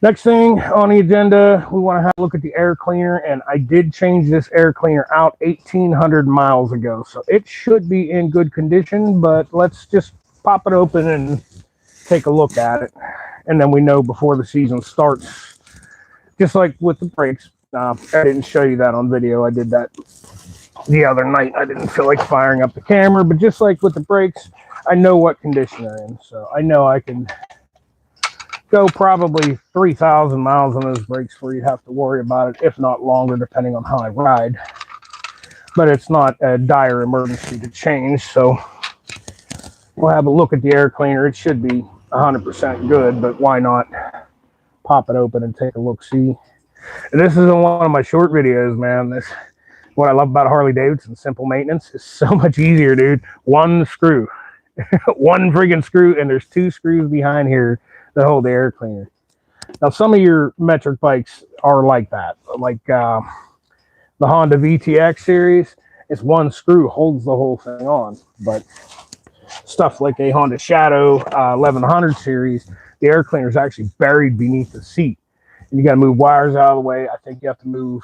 Next thing on the agenda, we want to have a look at the air cleaner, and I did change this air cleaner out 1,800 miles ago, so it should be in good condition, but let's just pop it open and take a look at it, and then we know before the season starts. Just like with the brakes, I didn't show you that on video. I did that the other night. I didn't feel like firing up the camera, but just like with the brakes, I know what condition they're in, so I know I can go probably 3,000 miles on those brakes before you have to worry about it, if not longer, depending on how I ride. But it's not a dire emergency to change, so we'll have a look at the air cleaner. It should be 100% good, but why not pop it open and take a look, see. And this is in one of my short videos, man. This, what I love about Harley-Davidson, simple maintenance, is so much easier, dude. One screw. One friggin' screw, and there's 2 screws behind here that hold the air cleaner. Now, some of your metric bikes are like that. Like the Honda VTX series, it's 1 screw holds the whole thing on. But stuff like a Honda Shadow 1100 series, the air cleaner is actually buried beneath the seat. And you got to move wires out of the way. I think you have to move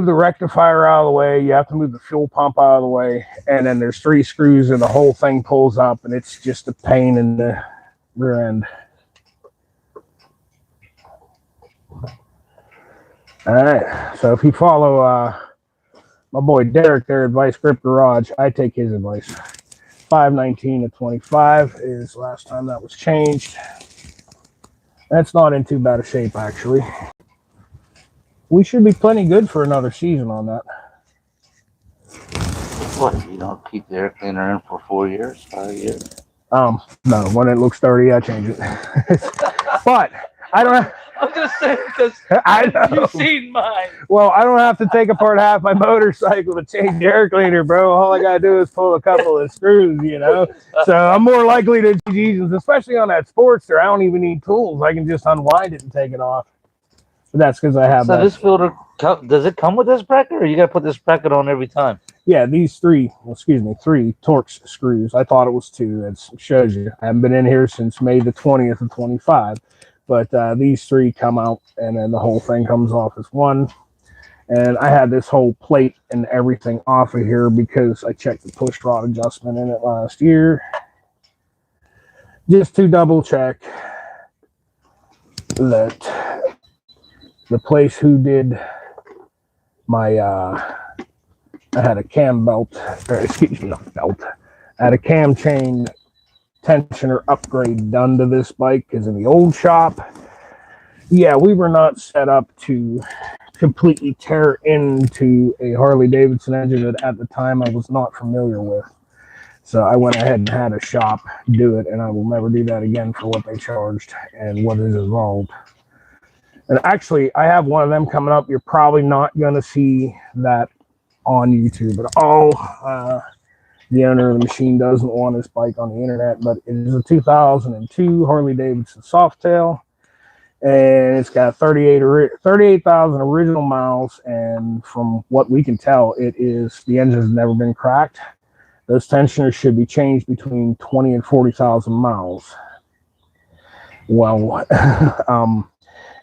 the rectifier out of the way. You have to move the fuel pump out of the way. And then there's 3 screws and the whole thing pulls up, and it's just a pain in the rear end. All right. So if you follow my boy Derek there at Vice Grip Garage, I take his advice. 519 to 25 is last time that was changed. That's not in too bad a shape, actually. We should be plenty good for another season on that. What, you don't keep the air cleaner in for 4 years, 5 years? No, when it looks dirty, I change it. But I don't. I'm just saying because I know. you've seen mine. Well, I don't have to take apart half my motorcycle to change the air cleaner, bro. All I gotta do is pull a couple of screws, you know. So I'm more likely to use, especially on that Sportster. I don't even need tools. I can just unwind it and take it off. But that's because I have. So this filter, does it come with this bracket, or you got to put this bracket on every time? Yeah, these 3 Torx screws. I thought it was 2. It shows you. I haven't been in here since May the 20th of 25. But these 3 come out, and then the whole thing comes off as 1. And I had this whole plate and everything off of here because I checked the push rod adjustment in it last year. Just to double check that the place who did my, I had a cam belt, or excuse me, not belt. I had a cam chain tensioner upgrade done to this bike, because in the old shop, yeah, we were not set up to completely tear into a Harley-Davidson engine that at the time I was not familiar with. So I went ahead and had a shop do it, and I will never do that again for what they charged and what is involved. And actually, I have one of them coming up. You're probably not going to see that on YouTube at all. The owner of the machine doesn't want his bike on the internet, but it is a 2002 Harley-Davidson Softail, and it's got 38,000 original miles, and from what we can tell, the engine's never been cracked. Those tensioners should be changed between 20 and 40,000 miles. Well,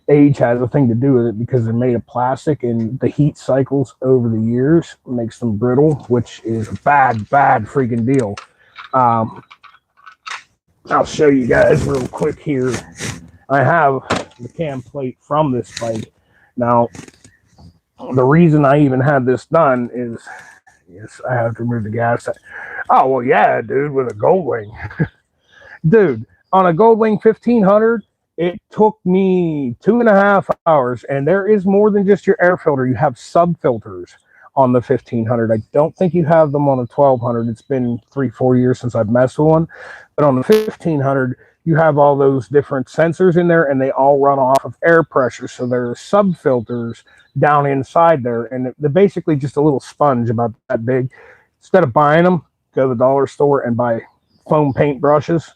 age has a thing to do with it because they're made of plastic, and the heat cycles over the years makes them brittle, which is a bad freaking deal. I'll show you guys real quick here. I have the cam plate from this bike. Now, the reason I even had this done is, yes, I have to remove the gas. Oh, well, yeah, dude, with a Goldwing. Dude, on a Goldwing 1500, it took me 2.5 hours, and there is more than just your air filter. You have sub filters on the 1500. I don't think you have them on the 1200. It's been 3-4 years since I've messed with one, but on the 1500, you have all those different sensors in there, and they all run off of air pressure. So there are sub filters down inside there, and they're basically just a little sponge about that big. Instead of buying them, go to the dollar store and buy foam paint brushes,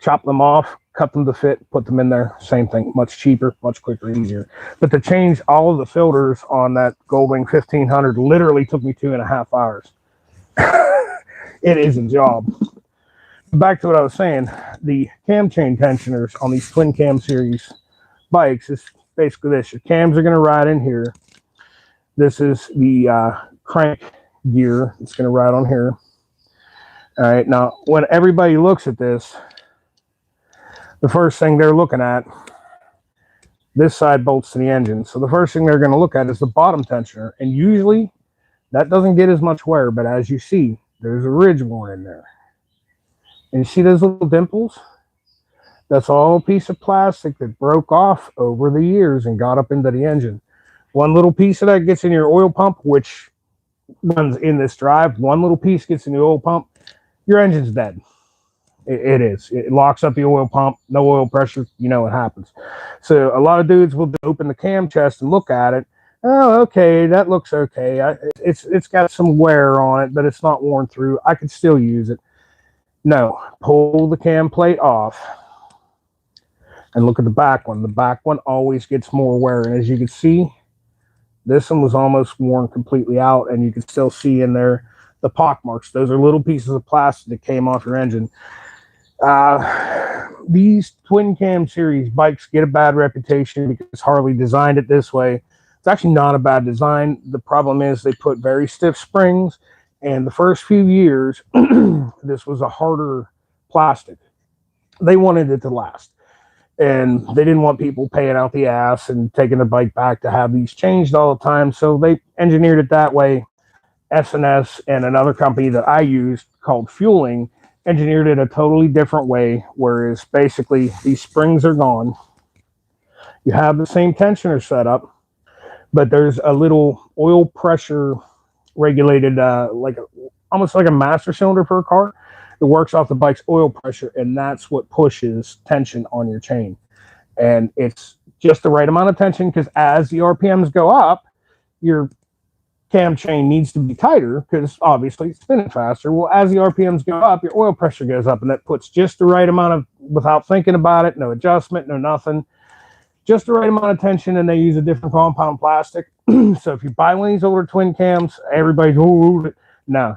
chop them off, cut them to fit, put them in there. Same thing, much cheaper, much quicker, easier. But to change all of the filters on that Goldwing 1500 literally took me 2.5 hours. It is a job. back to what I was saying, the cam chain tensioners on these twin cam series bikes is basically this. Your cams are going to ride in here. This is the crank gear. It's going to ride on here. All right. Now, when everybody looks at this, the first thing they're looking at, this side bolts to the engine. So the first thing they're going to look at is the bottom tensioner. And usually that doesn't get as much wear, but as you see, there's a ridge worn in there. And you see those little dimples? That's all a piece of plastic that broke off over the years and got up into the engine. One little piece of that gets in your oil pump, which runs in this drive. One little piece gets in the oil pump. Your engine's dead. It is. It locks up the oil pump. No oil pressure. You know what happens. So a lot of dudes will open the cam chest and look at it. Oh, okay, that looks okay. It's got some wear on it, but it's not worn through. I could still use it. No, pull the cam plate off and look at the back one. The back one always gets more wear. And as you can see, this one was almost worn completely out, and you can still see in there the pock marks. Those are little pieces of plastic that came off your engine. These twin cam series bikes get a bad reputation because Harley designed it this way. It's actually not a bad design. The problem is they put very stiff springs, and the first few years, this was a harder plastic. They wanted it to last, and they didn't want people paying out the ass and taking their bike back to have these changed all the time, so they engineered it that way. S&S and another company that I used called Fueling engineered it a totally different way, whereas basically these springs are gone. You have the same tensioner setup, but there's a little oil pressure regulated, almost like a master cylinder for a car. It works off the bike's oil pressure, and that's what pushes tension on your chain. And it's just the right amount of tension, because as the RPMs go up, your cam chain needs to be tighter because obviously it's spinning faster. Well, as the RPMs go up, your oil pressure goes up, and that puts just the right amount of, without thinking about it, no adjustment, no nothing, just the right amount of tension. And they use a different compound plastic. So if you buy one of these older twin cams, everybody's, oh, no,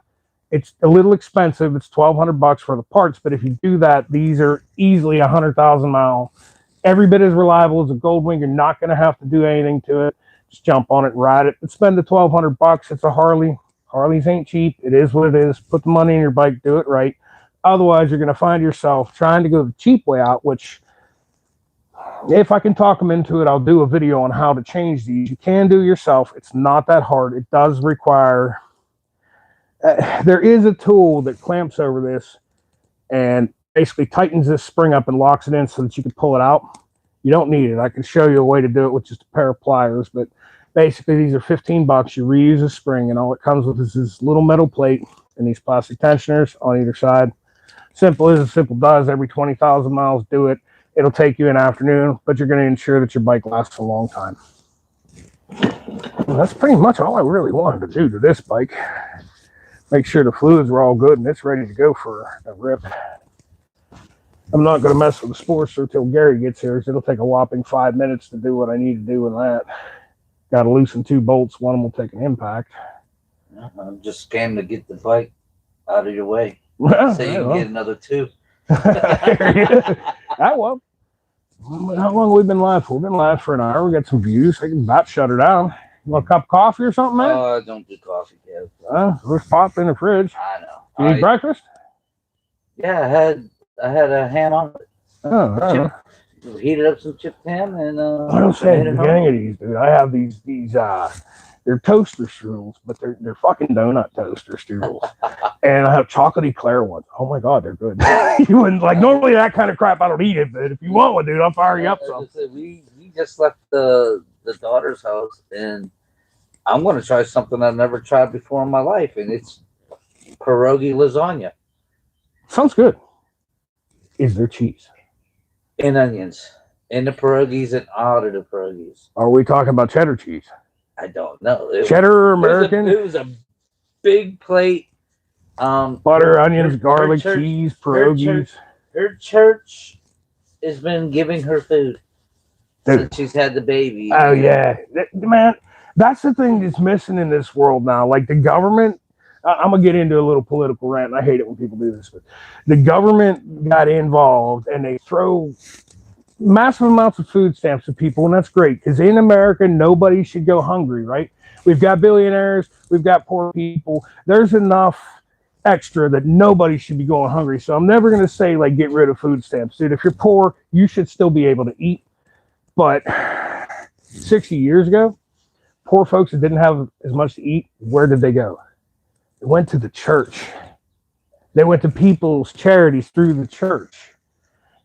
it's a little expensive. It's $1,200 for the parts, but if you do that, these are easily 100,000 mile, every bit as reliable as a Goldwing. You're not going to have to do anything to it. Just jump on it and ride it, and spend the $1,200. It's a Harley. Harleys ain't cheap. It is what it is. Put the money in your bike. Do it right. Otherwise, you're going to find yourself trying to go the cheap way out, which, if I can talk them into it, I'll do a video on how to change these. You can do it yourself. It's not that hard. It does require... there is a tool that clamps over this and basically tightens this spring up and locks it in so that you can pull it out. You don't need it. I can show you a way to do it with just a pair of pliers, but basically these are $15. You reuse a spring, and all it comes with is this little metal plate and these plastic tensioners on either side. Simple as simple does. Every 20,000 miles, do it. It'll take you an afternoon, but you're going to ensure that your bike lasts a long time. Well, that's pretty much all I really wanted to do to this bike. Make sure the fluids were all good and it's ready to go for a rip. I'm not going to mess with the Sportster until Gary gets here, because it'll take a whopping 5 minutes to do what I need to do with that. Got to loosen 2 bolts. One of them will take an impact. I'm just came to get the bike out of your way, Well, so you can get another 2. Well, how long have we been live for? We've been live for an hour. We got some views. I can about shut her down. You want a cup of coffee or something, man? Oh, I don't do coffee, Kev. There's pop in the fridge. I know. You eat breakfast? Yeah, I had a ham on it. Oh, Heated up some chipped ham, and I don't say the gang of these, dude. I have these they're toaster strudels, but they're fucking donut toaster strudels. And I have chocolatey Claire ones. Oh my god, they're good. You wouldn't like, normally that kind of crap I don't eat it, but if you want one, dude, I'll fire you up some. We just left the daughter's house, and I'm going to try something I've never tried before in my life, and it's pierogi lasagna. Sounds good. Is there cheese? And onions. And the pierogies and out of the pierogies. Are we talking about cheddar cheese? I don't know. Cheddar or American? It was a big plate. Butter, onions, garlic, cheese, pierogies. Her church has been giving her food since she's had the baby. Oh, yeah. Man, that's the thing that's missing in this world now. Like, the government, I'm gonna get into a little political rant. And I hate it when people do this, but the government got involved and they throw massive amounts of food stamps to people, and that's great because in America nobody should go hungry, right? We've got billionaires, we've got poor people. There's enough extra that nobody should be going hungry. So I'm never going to say like get rid of food stamps, dude. If you're poor, you should still be able to eat. But 60 years ago, poor folks that didn't have as much to eat, where did they go? They went to the church. They went to people's charities through the church.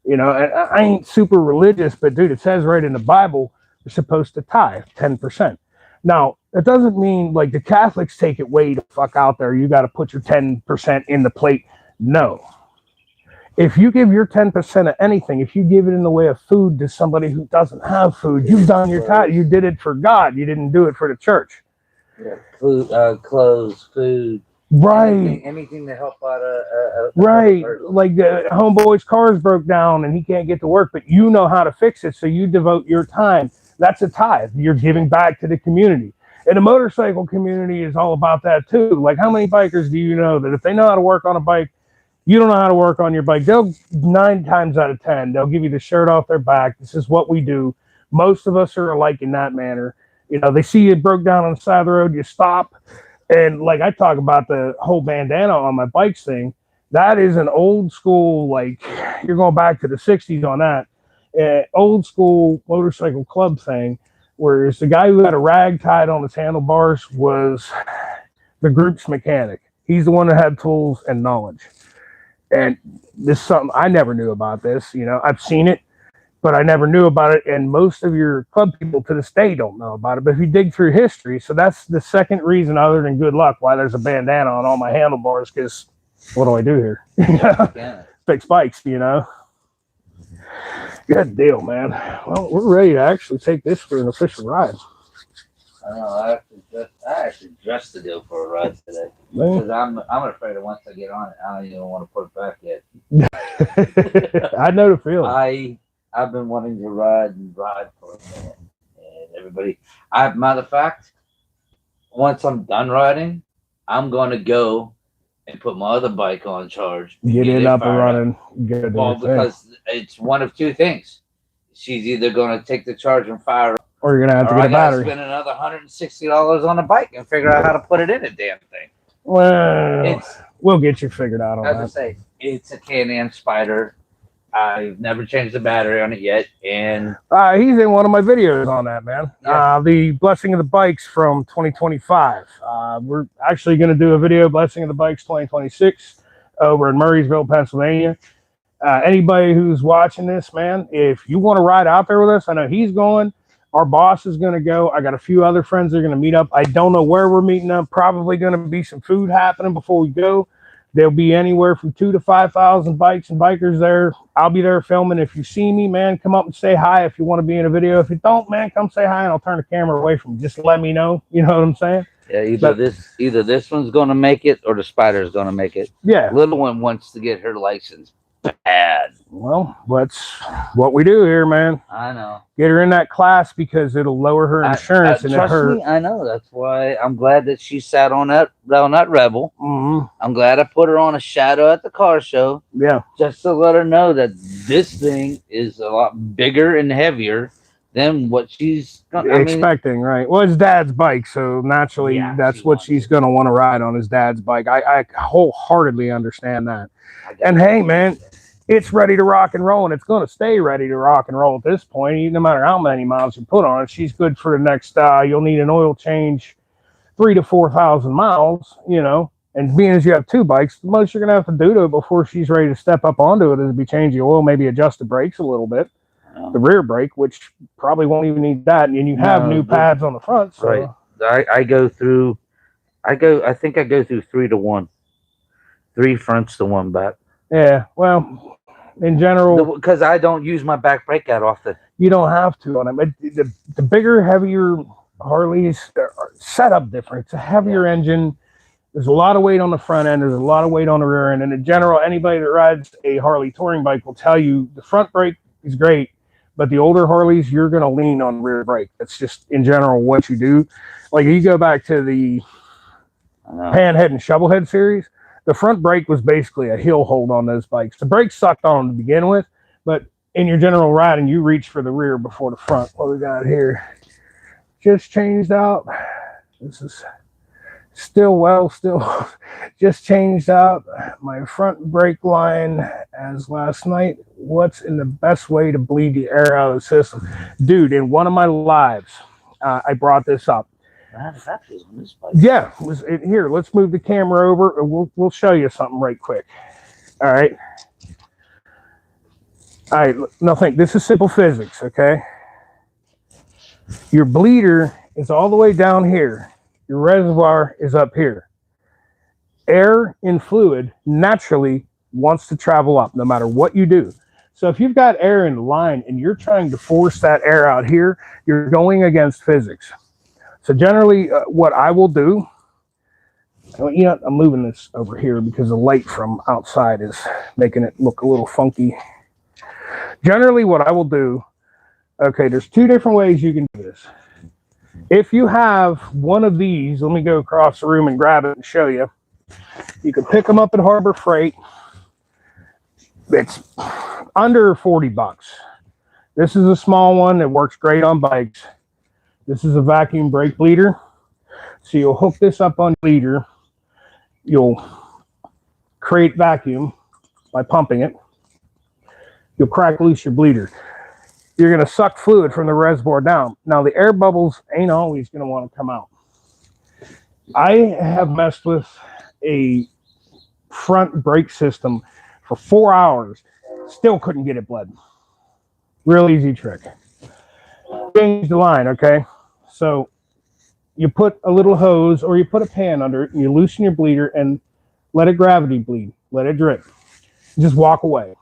You know, and I ain't super religious, but dude, it says right in the Bible, you're supposed to tithe 10%. Now, that doesn't mean like the Catholics take it way the fuck out there. You got to put your 10% in the plate. No. If you give your 10% of anything, if you give it in the way of food to somebody who doesn't have food, you've done your tithe. You did it for God. You didn't do it for the church. Yeah, food, clothes, food. Right. Anything to help out right. Like the homeboy's car's broke down and he can't get to work, but you know how to fix it, so you devote your time. That's a tithe. You're giving back to the community. And the motorcycle community is all about that too. Like, how many bikers do you know that if they know how to work on a bike, you don't know how to work on your bike? They'll 9 times out of 10, they'll give you the shirt off their back. This is what we do. Most of us are alike in that manner. You know, they see you broke down on the side of the road, you stop. And like I talk about the whole bandana on my bikes thing, that is an old school, like you're going back to the 60s on that. Old school motorcycle club thing, whereas the guy who had a rag tied on his handlebars was the group's mechanic. He's the one that had tools and knowledge. And this is something I never knew about this. You know, I've seen it, but I never knew about it. And most of your club people to this day don't know about it. But if you dig through history, so that's the second reason other than good luck why there's a bandana on all my handlebars, because what do I do here? Fix bikes, you know. Good deal, man. Well, we're ready to actually take this for an official ride. I know. I actually dressed to go for a ride today because I'm afraid that once I get on it, I don't even want to put it back yet. I know the feeling. I've been wanting to ride for a minute, and everybody. Matter of fact, once I'm done riding, I'm going to go and put my other bike on charge. Get it up and running. Well, because it's one of two things. She's either going to take the charge and fire, or you're going to have to get a battery. Spend another $160 on a bike and figure out how to put it in a damn thing. Well, we'll get you figured out on that. As I say, it's a Can-Am Spider. I've never changed the battery on it yet, and he's in one of my videos on that, man. Yeah. The Blessing of the Bikes from 2025. We're actually going to do a video, Blessing of the Bikes 2026, over in Murraysville, Pennsylvania. Anybody who's watching this, man, if you want to ride out there with us, I know he's going. Our boss is going to go. I got a few other friends that are going to meet up. I don't know where we're meeting up. Probably going to be some food happening before we go. There'll be anywhere from 2,000 to 5,000 bikes and bikers there. I'll be there filming. If you see me, man, come up and say hi if you want to be in a video. If you don't, man, come say hi and I'll turn the camera away from you. Just let me know. You know what I'm saying? Yeah, either this one's going to make it or the Spider's going to make it. Yeah. Little one wants to get her license bad. Well, that's what we do here, man. I know. Get her in that class because it'll lower her insurance. Trust me, I know. That's why I'm glad that she sat on that Rebel. Mm-hmm. I'm glad I put her on a Shadow at the car show. Yeah. Just to let her know that this thing is a lot bigger and heavier than what she's expecting, right? Well, it's Dad's bike, so naturally that's what she's going to want to ride on, his dad's bike. I wholeheartedly understand that. And hey, man, it's ready to rock and roll, and it's going to stay ready to rock and roll at this point. No matter how many miles you put on it, she's good for the next. You'll need an oil change, 3,000 to 4,000 miles. You know, and being as you have two bikes, the most you're going to have to do to it before she's ready to step up onto it is be change the oil, maybe adjust the brakes a little bit, the rear brake, which probably won't even need that, and you have new pads on the front. So. Right, I go through 3 to 1, 3 fronts to 1 back. Yeah, well, in general, because I don't use my back brake that often. You don't have to on it. The bigger, heavier Harleys are set up different. It's a heavier engine. There's a lot of weight on the front end. There's a lot of weight on the rear end. And in general, anybody that rides a Harley touring bike will tell you the front brake is great, but the older Harleys, you're going to lean on the rear brake. That's just in general what you do. Like you go back to the Panhead and Shovelhead series. The front brake was basically a heel hold on those bikes. The brakes sucked on to begin with, but in your general riding, you reach for the rear before the front. What we got here? Just changed out. This is still just changed out my front brake line as last night. What's in the best way to bleed the air out of the system? Dude, in one of my lives, I brought this up. Yeah, here, let's move the camera over and we'll show you something right quick. All right. All right, now think, this is simple physics, okay? Your bleeder is all the way down here. Your reservoir is up here. Air in fluid naturally wants to travel up no matter what you do. So if you've got air in the line and you're trying to force that air out here, you're going against physics. So generally what I will do, you know, I'm moving this over here because the light from outside is making it look a little funky. Generally what I will do, okay, there's two different ways you can do this. If you have one of these, let me go across the room and grab it and show you. You can pick them up at Harbor Freight. It's under 40 bucks. This is a small one that works great on bikes. This is a vacuum brake bleeder. So you'll hook this up on bleeder. You'll create vacuum by pumping it. You'll crack loose your bleeder. You're going to suck fluid from the reservoir down. Now, the air bubbles ain't always going to want to come out. I have messed with a front brake system for 4 hours. Still couldn't get it bled. Real easy trick. Change the line, okay? So you put a little hose or you put a pan under it and you loosen your bleeder and let it gravity bleed. Let it drip. Just walk away.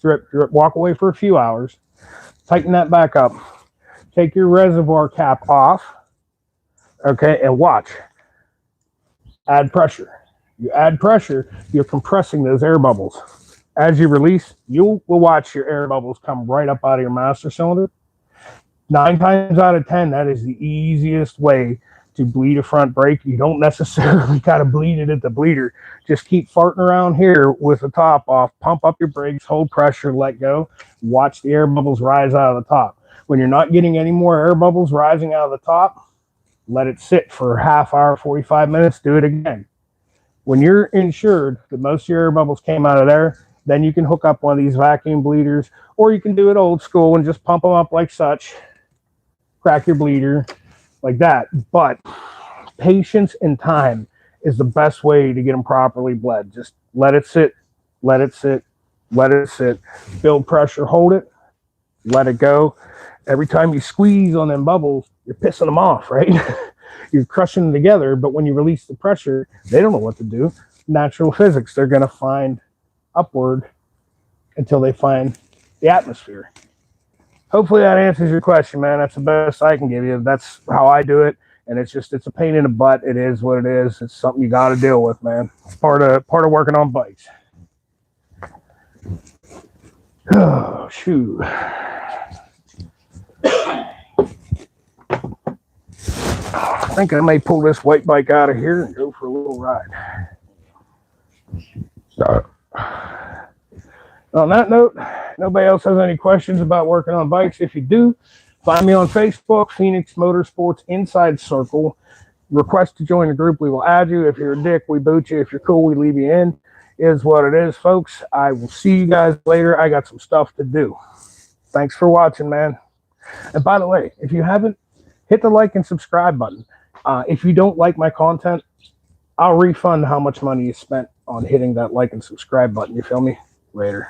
Drip, drip, walk away for a few hours. Tighten that back up. Take your reservoir cap off. Okay, and watch. Add pressure. You add pressure, you're compressing those air bubbles. As you release, you will watch your air bubbles come right up out of your master cylinder. 9 times out of 10, that is the easiest way to bleed a front brake. You don't necessarily got to bleed it at the bleeder. Just keep farting around here with the top off. Pump up your brakes, hold pressure, let go. Watch the air bubbles rise out of the top. When you're not getting any more air bubbles rising out of the top, let it sit for a half hour, 45 minutes. Do it again. When you're insured that most of your air bubbles came out of there, then you can hook up one of these vacuum bleeders, or you can do it old school and just pump them up like such. Crack your bleeder like that. But patience and time is the best way to get them properly bled. Just let it sit, let it sit, let it sit. Build pressure, hold it, let it go. Every time you squeeze on them bubbles, you're pissing them off, right? You're crushing them together, but when you release the pressure, they don't know what to do. Natural physics, they're going to find upward until they find the atmosphere. Hopefully that answers your question, man. That's the best I can give you. That's how I do it. And it's a pain in the butt. It is what it is. It's something you got to deal with, man. It's part of working on bikes. Oh, shoot. I think I may pull this white bike out of here and go for a little ride. So, on that note, nobody else has any questions about working on bikes. If you do, find me on Facebook, Phoenix Motorsports Inside Circle. Request to join the group. We will add you. If you're a dick, we boot you. If you're cool, we leave you in. Is what it is, folks. I will see you guys later. I got some stuff to do. Thanks for watching, man. And by the way, if you haven't, hit the like and subscribe button. If you don't like my content, I'll refund how much money you spent on hitting that like and subscribe button. You feel me? Later.